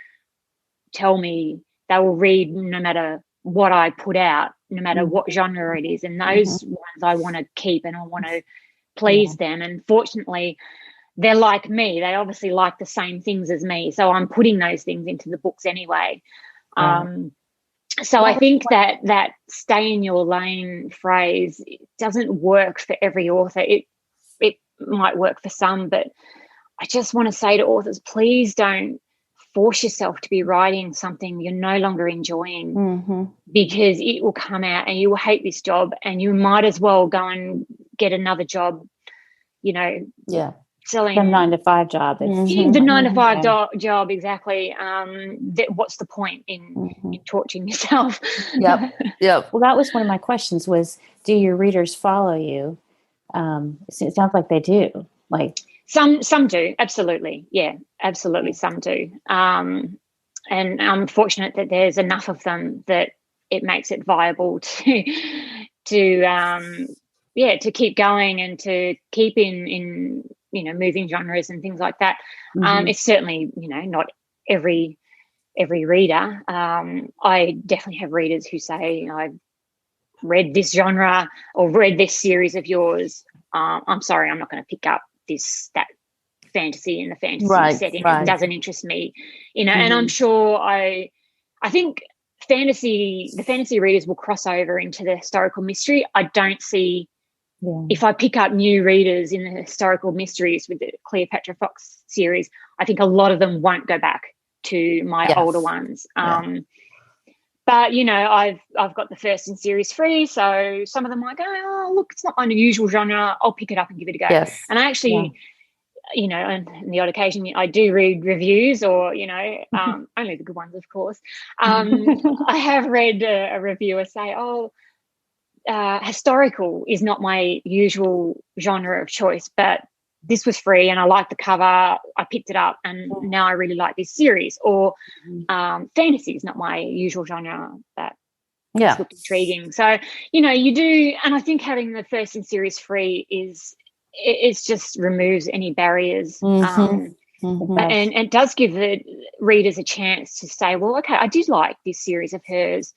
tell me they will read no matter what I put out, no matter what genre it is, and those ones I want to keep and I want to please them. And fortunately, they're like me. They obviously like the same things as me, so I'm putting those things into the books anyway. So I think that stay in your lane phrase doesn't work for every author. It might work for some, but I just want to say to authors, please don't force yourself to be writing something you're no longer enjoying, because it will come out and you will hate this job, and you might as well go and get another job, selling the 9-to-5 job. The 9-to-5 job, exactly. What's the point in torturing yourself? Yep. Well, that was one of my questions was, do your readers follow you? It sounds like they do. Like some do, absolutely. Yeah, absolutely. Some do. And I'm fortunate that there's enough of them that it makes it viable to keep going and to keep in moving genres and things like that. It's certainly, not every reader. I definitely have readers who say, I've read this genre or read this series of yours. I'm sorry, I'm not going to pick up that fantasy in the fantasy setting. It doesn't interest me, and I'm sure I think the fantasy readers will cross over into the historical mystery. I don't see if I pick up new readers in the historical mysteries with the Cleopatra Fox series, I think a lot of them won't go back to my older ones. But I've got the first in series free, so some of them might go, oh look, it's not my usual genre, I'll pick it up and give it a go. And I actually on the odd occasion I do read reviews, or only the good ones, of course. I have read a reviewer say, historical is not my usual genre of choice, but this was free and I liked the cover, I picked it up, and now I really like this series. Or fantasy is not my usual genre, but this looked intriguing. So you do, and I think having the first in series free it just removes any barriers, and it does give the readers a chance to say, well, okay, I did like this series of hers.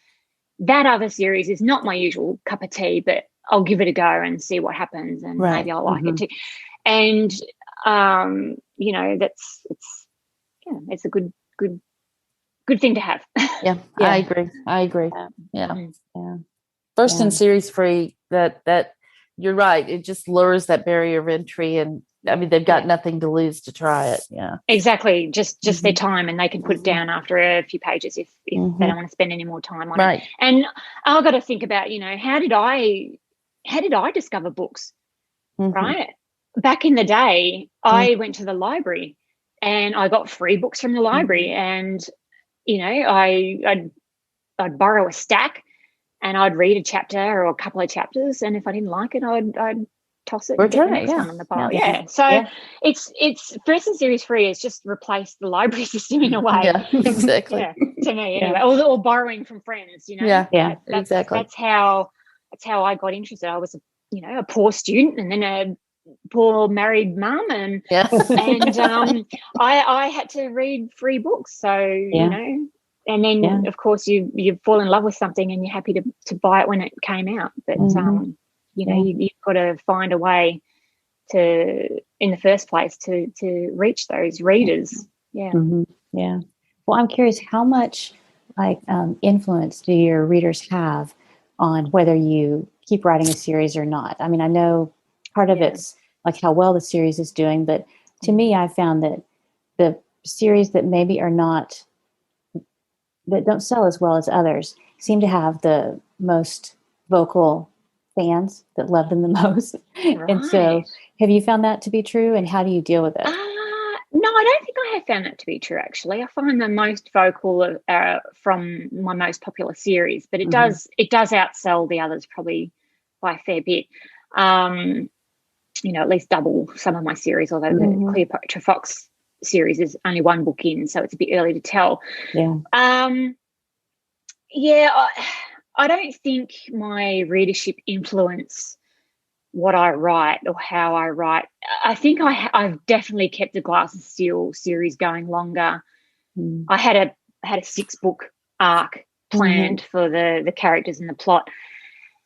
That other series is not my usual cup of tea, but I'll give it a go and see what happens, and maybe I'll like it too. And it's a good thing to have. I agree. First in series free, that you're right, it just lowers that barrier of entry, and I mean they've got nothing to lose to try it. Exactly, just their time, and they can put it down after a few pages if they don't want to spend any more time on it. And I've got to think about how did I discover books, right? Back in the day, I went to the library and I got free books from the library, and I'd borrow a stack and I'd read a chapter or a couple of chapters, and if I didn't like it, I'd toss it and get the next one on the pile. So it's first in series free has just replaced the library system in a way. Exactly. To me anyway. Or borrowing from friends, exactly. That's how I got interested. I was a poor student and then a poor married mum, and I had to read free books. So and then of course you fall in love with something and you're happy to buy it when it came out. But you've got to find a way to, in the first place, to reach those readers. Yeah. Well, I'm curious, how much influence do your readers have on whether you keep writing a series or not? I mean, I know part of it's like how well the series is doing, but to me, I found that the series that maybe that don't sell as well as others seem to have the most vocal fans that love them the most. Right. And so have you found that to be true, and how do you deal with it? No, I don't think I have found that to be true, actually. I find the most vocal from my most popular series, but it does outsell the others probably by a fair bit. At least double some of my series, although the Cleopatra Fox series is only one book in, so it's a bit early to tell. I don't think my readership influence what I write or how I write. I think I've definitely kept the Glass of Steel series going longer. I had a 6-book arc planned for the characters and the plot,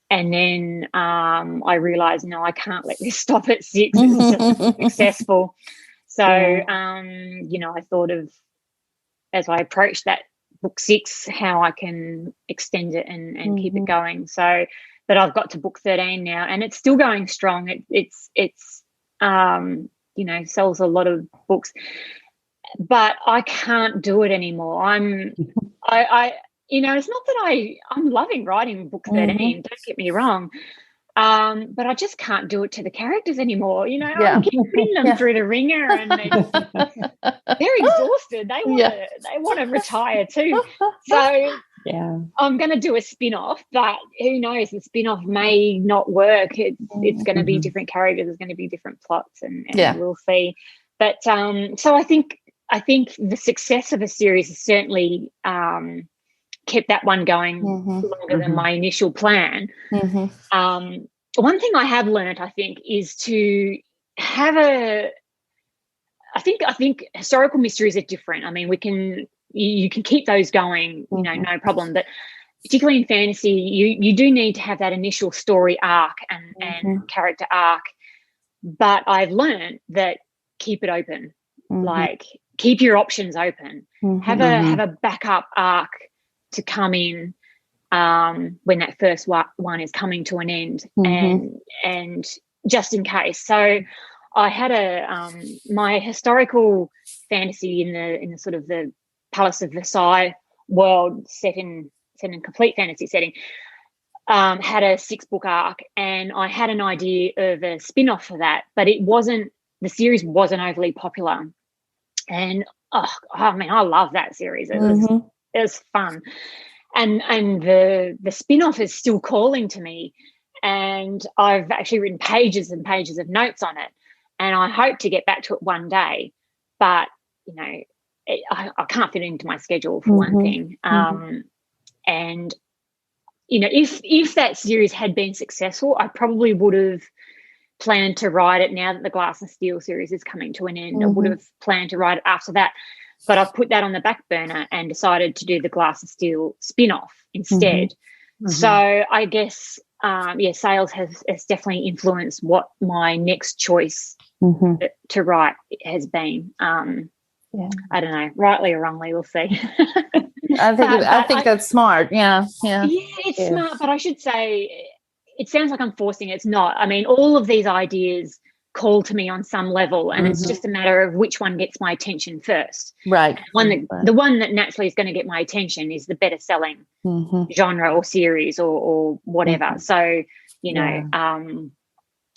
and then I realised, no, I can't let this stop at 6. It's just successful. So I thought of, as I approached that book 6, how I can extend it and keep it going. So, but I've got to book 13 now, and it's still going strong. It's sells a lot of books, but I can't do it anymore. It's not that I'm loving writing book 13. Don't get me wrong. But I just can't do it to the characters anymore. I keep putting them through the ringer, and they're exhausted. They want to retire too. So I'm going to do a spin-off, but who knows? The spin-off may not work. It's going to be different characters. There's going to be different plots, and we'll see. But so I think the success of a series has certainly kept that one going longer than my initial plan. One thing I have learned, I think, is to have I think historical mysteries are different. I mean, you can keep those going, no problem. But particularly in fantasy, you do need to have that initial story arc and character arc. But I've learned that keep it open, like keep your options open. Have a backup arc to come in when that first one is coming to an end, and just in case. So I had my historical fantasy in the sort of the Palace of Versailles world set in complete fantasy setting, had a 6-book arc, and I had an idea of a spin-off for that, but the series wasn't overly popular. And I love that series. It was fun. And the spin-off is still calling to me, and I've actually written pages and pages of notes on it, and I hope to get back to it one day, but I can't fit it into my schedule for one thing. And if that series had been successful, I probably would have planned to write it now that the Glass and Steel series is coming to an end. I would have planned to write it after that. But I've put that on the back burner and decided to do the Glass of Steel spin-off instead. So I guess, sales has definitely influenced what my next choice to write has been. I don't know, rightly or wrongly, we'll see. I think that's smart. Yeah, it's smart. But I should say, it sounds like I'm forcing it. It's not. I mean, all of these ideas call to me on some level, and it's just a matter of which one gets my attention first. Right. The one that naturally is going to get my attention is the better selling genre or series or whatever. So,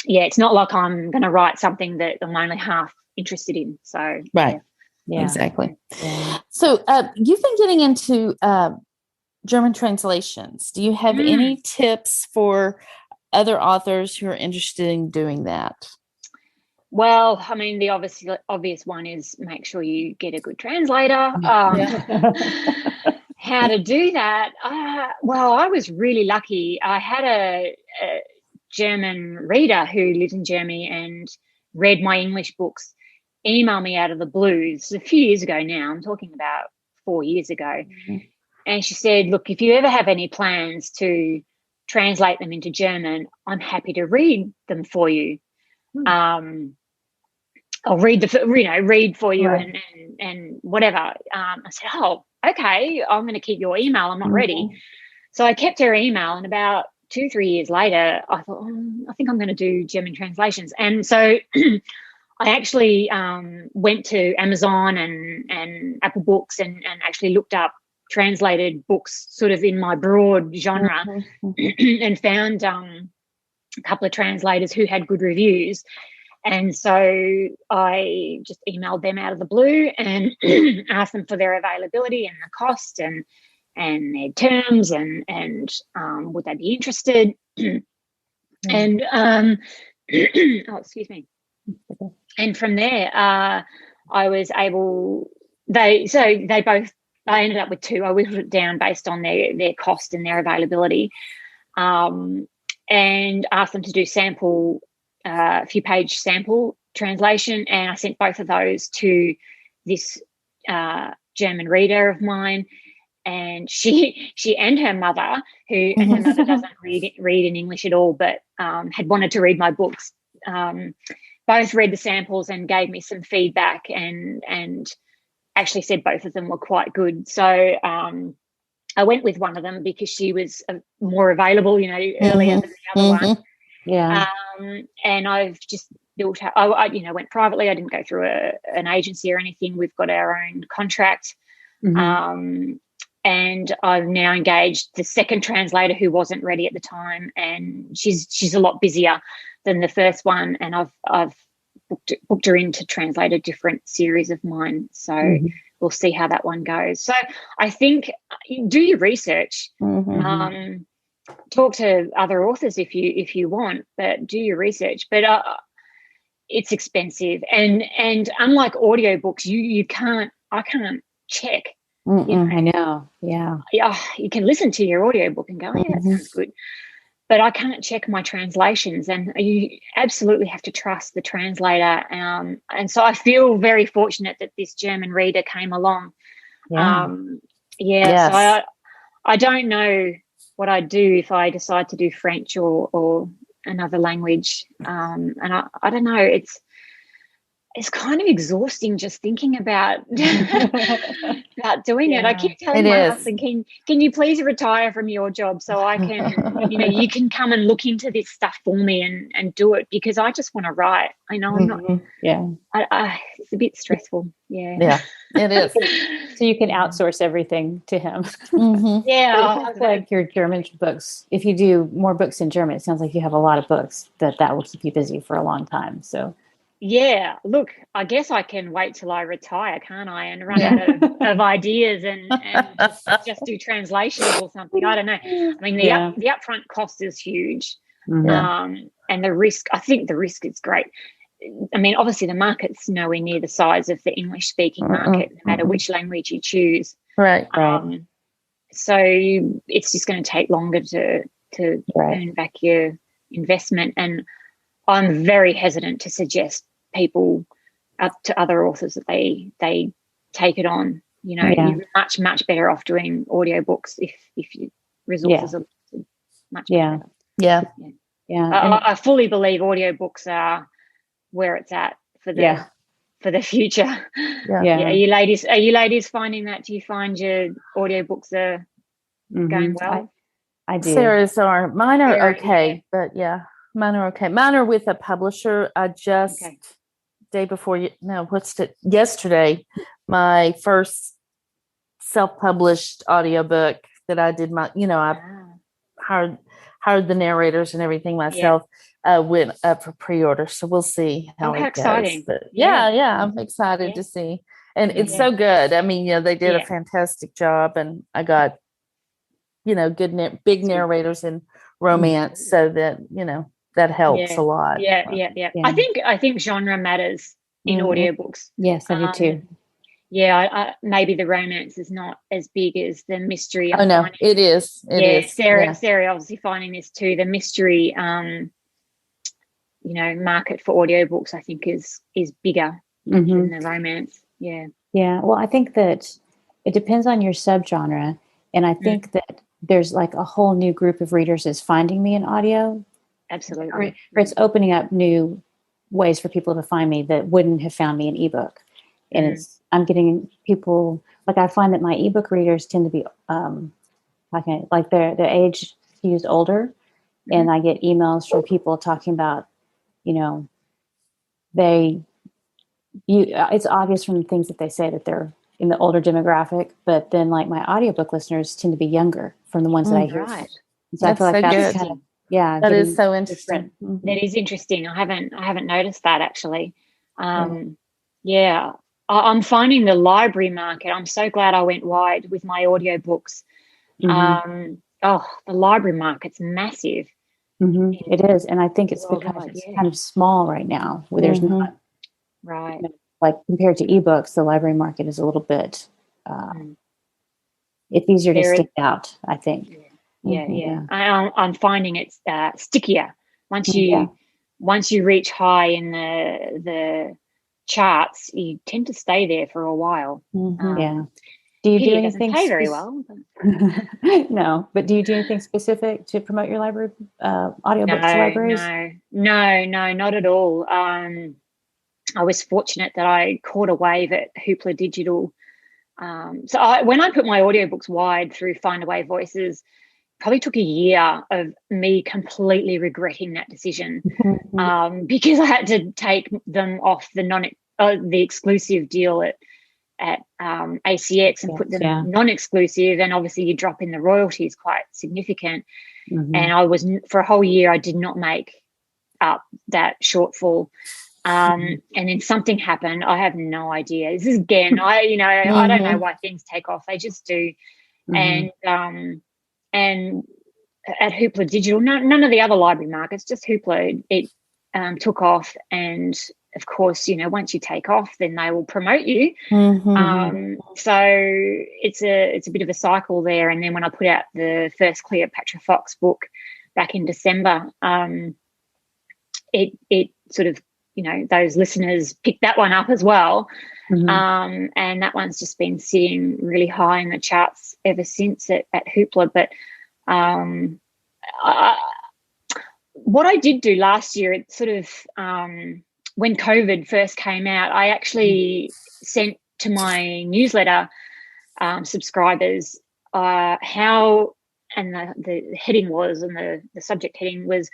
it's not like I'm going to write something that I'm only half interested in. So, right. Yeah. Exactly. Yeah. So you've been getting into German translations. Do you have any tips for other authors who are interested in doing that? Well, I mean, the obvious one is make sure you get a good translator. How to do that? Well, I was really lucky. I had German reader who lives in Germany and read my English books emailed me out of the blue. This is a few years ago now. I'm talking about 4 years ago. Mm-hmm. And she said, look, if you ever have any plans to translate them into German, I'm happy to read them for you. I'll read read for you, right, and whatever. I said, oh, okay, I'm going to keep your email. I'm not ready. So I kept her email, and about 2-3 years later, I thought, I think I'm going to do German translations. And so I actually went to Amazon and Apple Books and actually looked up translated books sort of in my broad genre and found a couple of translators who had good reviews. And so I just emailed them out of the blue and asked them for their availability and the cost and their terms and would they be interested? And excuse me. And from there, I was able. I ended up with 2. I whittled it down based on their cost and their availability, and asked them to do a few page sample translation, and I sent both of those to this German reader of mine, and she and her mother, and her mother doesn't read in English at all, but had wanted to read my books. Both read the samples and gave me some feedback, and actually said both of them were quite good. So I went with one of them because she was more available, earlier than the other one. Yeah. And I've just built. I went privately. I didn't go through an agency or anything. We've got our own contract. And I've now engaged the second translator who wasn't ready at the time, and she's a lot busier than the first one. And I've booked her in to translate a different series of mine. So we'll see how that one goes. So I think do your research. Talk to other authors if you want, but do your research. But it's expensive, and unlike audiobooks, I can't check. I know. Yeah. You can listen to your audiobook and go, yeah, that sounds good. But I can't check my translations, and you absolutely have to trust the translator. And so I feel very fortunate that this German reader came along. Yes. So I don't know what I'd do if I decide to do French or another language. And I don't know, it's kind of exhausting just thinking about doing it. I keep telling my husband, can you please retire from your job so I can, you can come and look into this stuff for me and do it, because I just want to write. I know I'm not. It's a bit stressful. Yeah, it is. So you can outsource everything to him. Yeah. It sounds like your German books, if you do more books in German, it sounds like you have a lot of books that will keep you busy for a long time. So. Yeah, look, I guess I can wait till I retire, can't I, and run out of ideas and just do translations or something. I don't know. I mean, the upfront cost is huge, and the risk. I think the risk is great. I mean, obviously, the market's nowhere near the size of the English-speaking market, no matter which language you choose. Right. So it's just going to take longer to earn back your investment, and I'm very hesitant to suggest people up to other authors that they take it on. You're much better off doing audiobooks if your resources are much better. I fully believe audiobooks are where it's at for the future. Are you ladies finding that? Do you find your audiobooks are going well? I do. Sarah's are. Mine are okay, but mine are okay. Mine are with a publisher. I just day before yesterday, my first self-published audiobook that I did I hired the narrators and everything myself, went up for pre-order. So we'll see how it exciting. goes. But I'm excited to see. And it's so good. I mean, they did a fantastic job, and I got, good, big narrators in romance, so that, that helps a lot. I think genre matters in audiobooks. Yes, I do too. Maybe the romance is not as big as the mystery. It is. It is. Sarah obviously finding this too. The mystery market for audiobooks, I think is bigger than the romance. Yeah. Yeah. Well, I think that it depends on your subgenre. And I think that there's like a whole new group of readers is finding me in audio. Absolutely. Or it's opening up new ways for people to find me that wouldn't have found me in ebook. And I'm getting people, like I find that my ebook readers tend to be like their age skews older. And I get emails from people talking about, it's obvious from the things that they say that they're in the older demographic, but then like my audiobook listeners tend to be younger from the ones that I hear. Right. So I feel like that's kind of, that is so interesting. That is interesting. I haven't noticed that actually. Yeah. I'm finding the library market. I'm so glad I went wide with my audiobooks. The library market's massive. It is. And I think it's because it's kind of small right now where there's not, right. Like compared to ebooks, the library market is a little bit, it's easier to stick out, I think. Yeah. I'm finding it's stickier once you reach high in the charts. You tend to stay there for a while. Do you do anything? Pay very well. No, but do you do anything specific to promote your library audiobooks to libraries? No, not at all. I was fortunate that I caught a wave at Hoopla Digital. When I put my audiobooks wide through Findaway Voices, probably took a year of me completely regretting that decision because I had to take them off the exclusive deal at ACX and put them non-exclusive, and obviously you drop in the royalties quite significant. And for a whole year I did not make up that shortfall. And then something happened. I have no idea. This is again, I don't know why things take off. They just do. And at Hoopla Digital, none of the other library markets, just Hoopla, it took off. And of course, once you take off, then they will promote you. So it's a bit of a cycle there. And then when I put out the first Cleopatra Fox book back in December, it sort of, those listeners picked that one up as well. And that one's just been sitting really high in the charts ever since at Hoopla. But what I did do last year, it sort of, when COVID first came out, I actually sent to my newsletter subscribers how, and the heading was, and the subject heading was,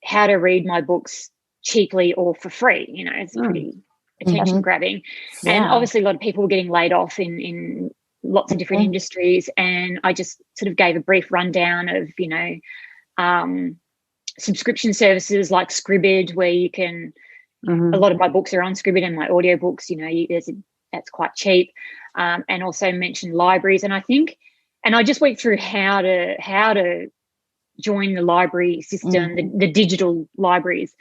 how to read my books cheaply or for free. It's pretty attention grabbing. And obviously a lot of people were getting laid off in lots of different industries, and I just sort of gave a brief rundown of subscription services like Scribd, where you can a lot of my books are on Scribd, and my audiobooks, that's quite cheap, and also mentioned libraries. And I just went through how to join the library system, the digital libraries.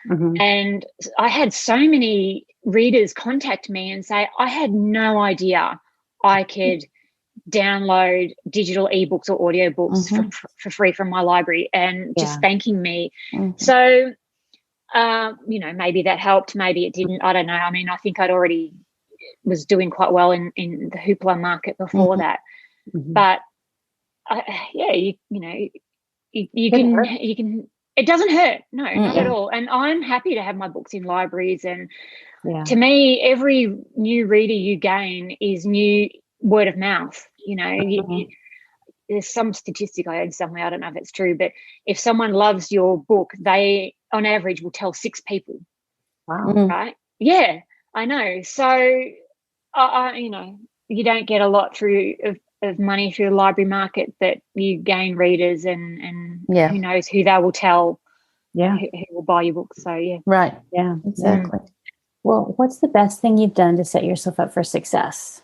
And I had so many readers contact me and say, I had no idea I could download digital ebooks or audiobooks for free from my library, and just thanking me. So, maybe that helped, maybe it didn't. I don't know. I mean, I think I'd already was doing quite well in the Hoopla market before that. But you can, it doesn't hurt. No, not at all. And I'm happy to have my books in libraries. And to me, every new reader you gain is new word of mouth. There's some statistic I heard somewhere, I don't know if it's true, but if someone loves your book, they on average will tell 6 people. Wow. Right? Yeah, I know. So, you don't get a lot of money through the library market, that you gain readers, and who knows who they will tell, who will buy your books. So right, exactly. Well, what's the best thing you've done to set yourself up for success?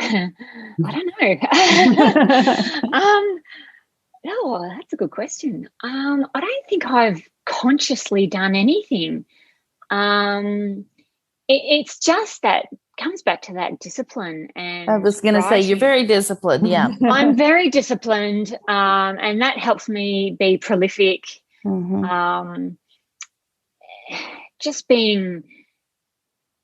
I don't know. That's a good question. I don't think I've consciously done anything. It's just that comes back to that discipline. And I was going to say, you're very disciplined. Yeah. I'm very disciplined. And that helps me be prolific. just being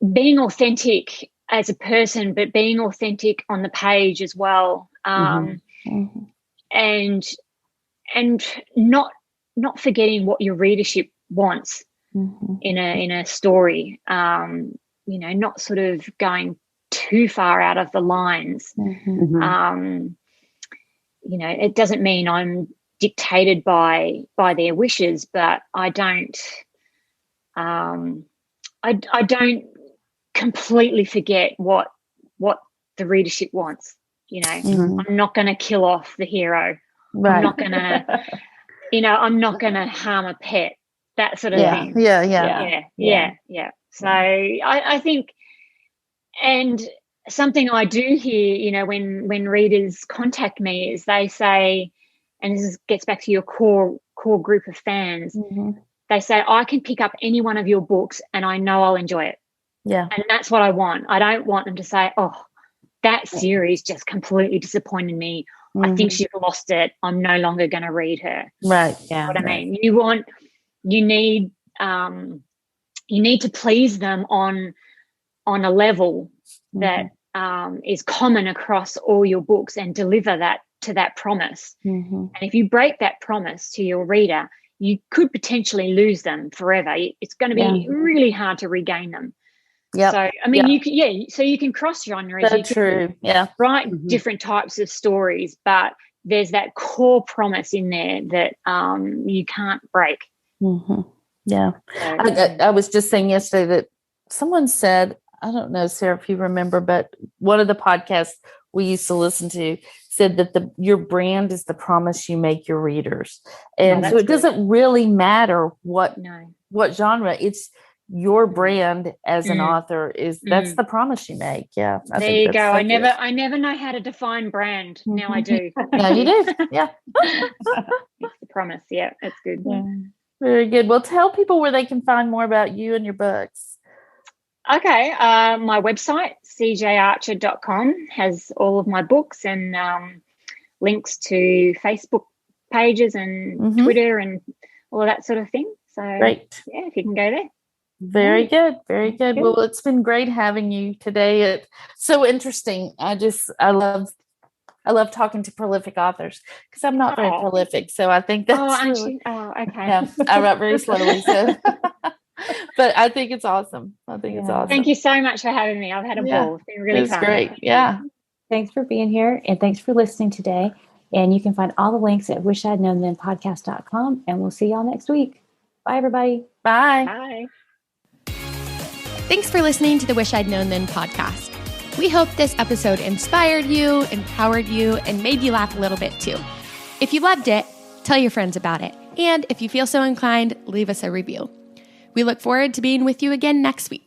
authentic as a person, but being authentic on the page as well. And not forgetting what your readership wants in a story. Not sort of going too far out of the lines. It doesn't mean I'm dictated by their wishes, but I don't completely forget what the readership wants. I'm not going to kill off the hero. Right. I'm not going to, I'm not going to harm a pet, that sort of thing. Yeah. So I think, and something I do hear, when readers contact me, is they say, and this gets back to your core group of fans, they say, I can pick up any one of your books and I know I'll enjoy it. Yeah. And that's what I want. I don't want them to say, oh, that series just completely disappointed me. I think she's lost it. I'm no longer going to read her. Right. Yeah. What I mean, you need to please them on a level that is common across all your books, and deliver that to that promise. And if you break that promise to your reader, you could potentially lose them forever. It's going to be really hard to regain them. Yeah. So I mean, you can cross genres. That's true. Yeah. Write different types of stories, but there's that core promise in there that you can't break. Yeah. So, I was just saying yesterday that someone said, I don't know, Sarah, if you remember, but one of the podcasts we used to listen to said that your brand is the promise you make your readers. And so it doesn't really matter what genre. It's your brand as an author that's the promise you make. Yeah. There you go. So I never know how to define brand. Now I do. Now you do. Yeah. It's the promise. Yeah, that's good. Yeah. Very good. Well, tell people where they can find more about you and your books. Okay. My website, cjarcher.com, has all of my books and links to Facebook pages and Twitter and all of that sort of thing. So great. Yeah, if you can go there. Very good. Very good. Well, it's been great having you today. It's so interesting. I love talking to prolific authors because I'm not very prolific. So I think that's okay. Yeah, I write very slowly. So but I think it's awesome. It's awesome. Thank you so much for having me. I've had a ball. It's been really fun. Great. Yeah. Thanks for being here, and thanks for listening today. And you can find all the links at wishidknownthenpodcast.com, and we'll see y'all next week. Bye, everybody. Bye. Bye. Thanks for listening to the Wish I'd Known Then podcast. We hope this episode inspired you, empowered you, and made you laugh a little bit too. If you loved it, tell your friends about it. And if you feel so inclined, leave us a review. We look forward to being with you again next week.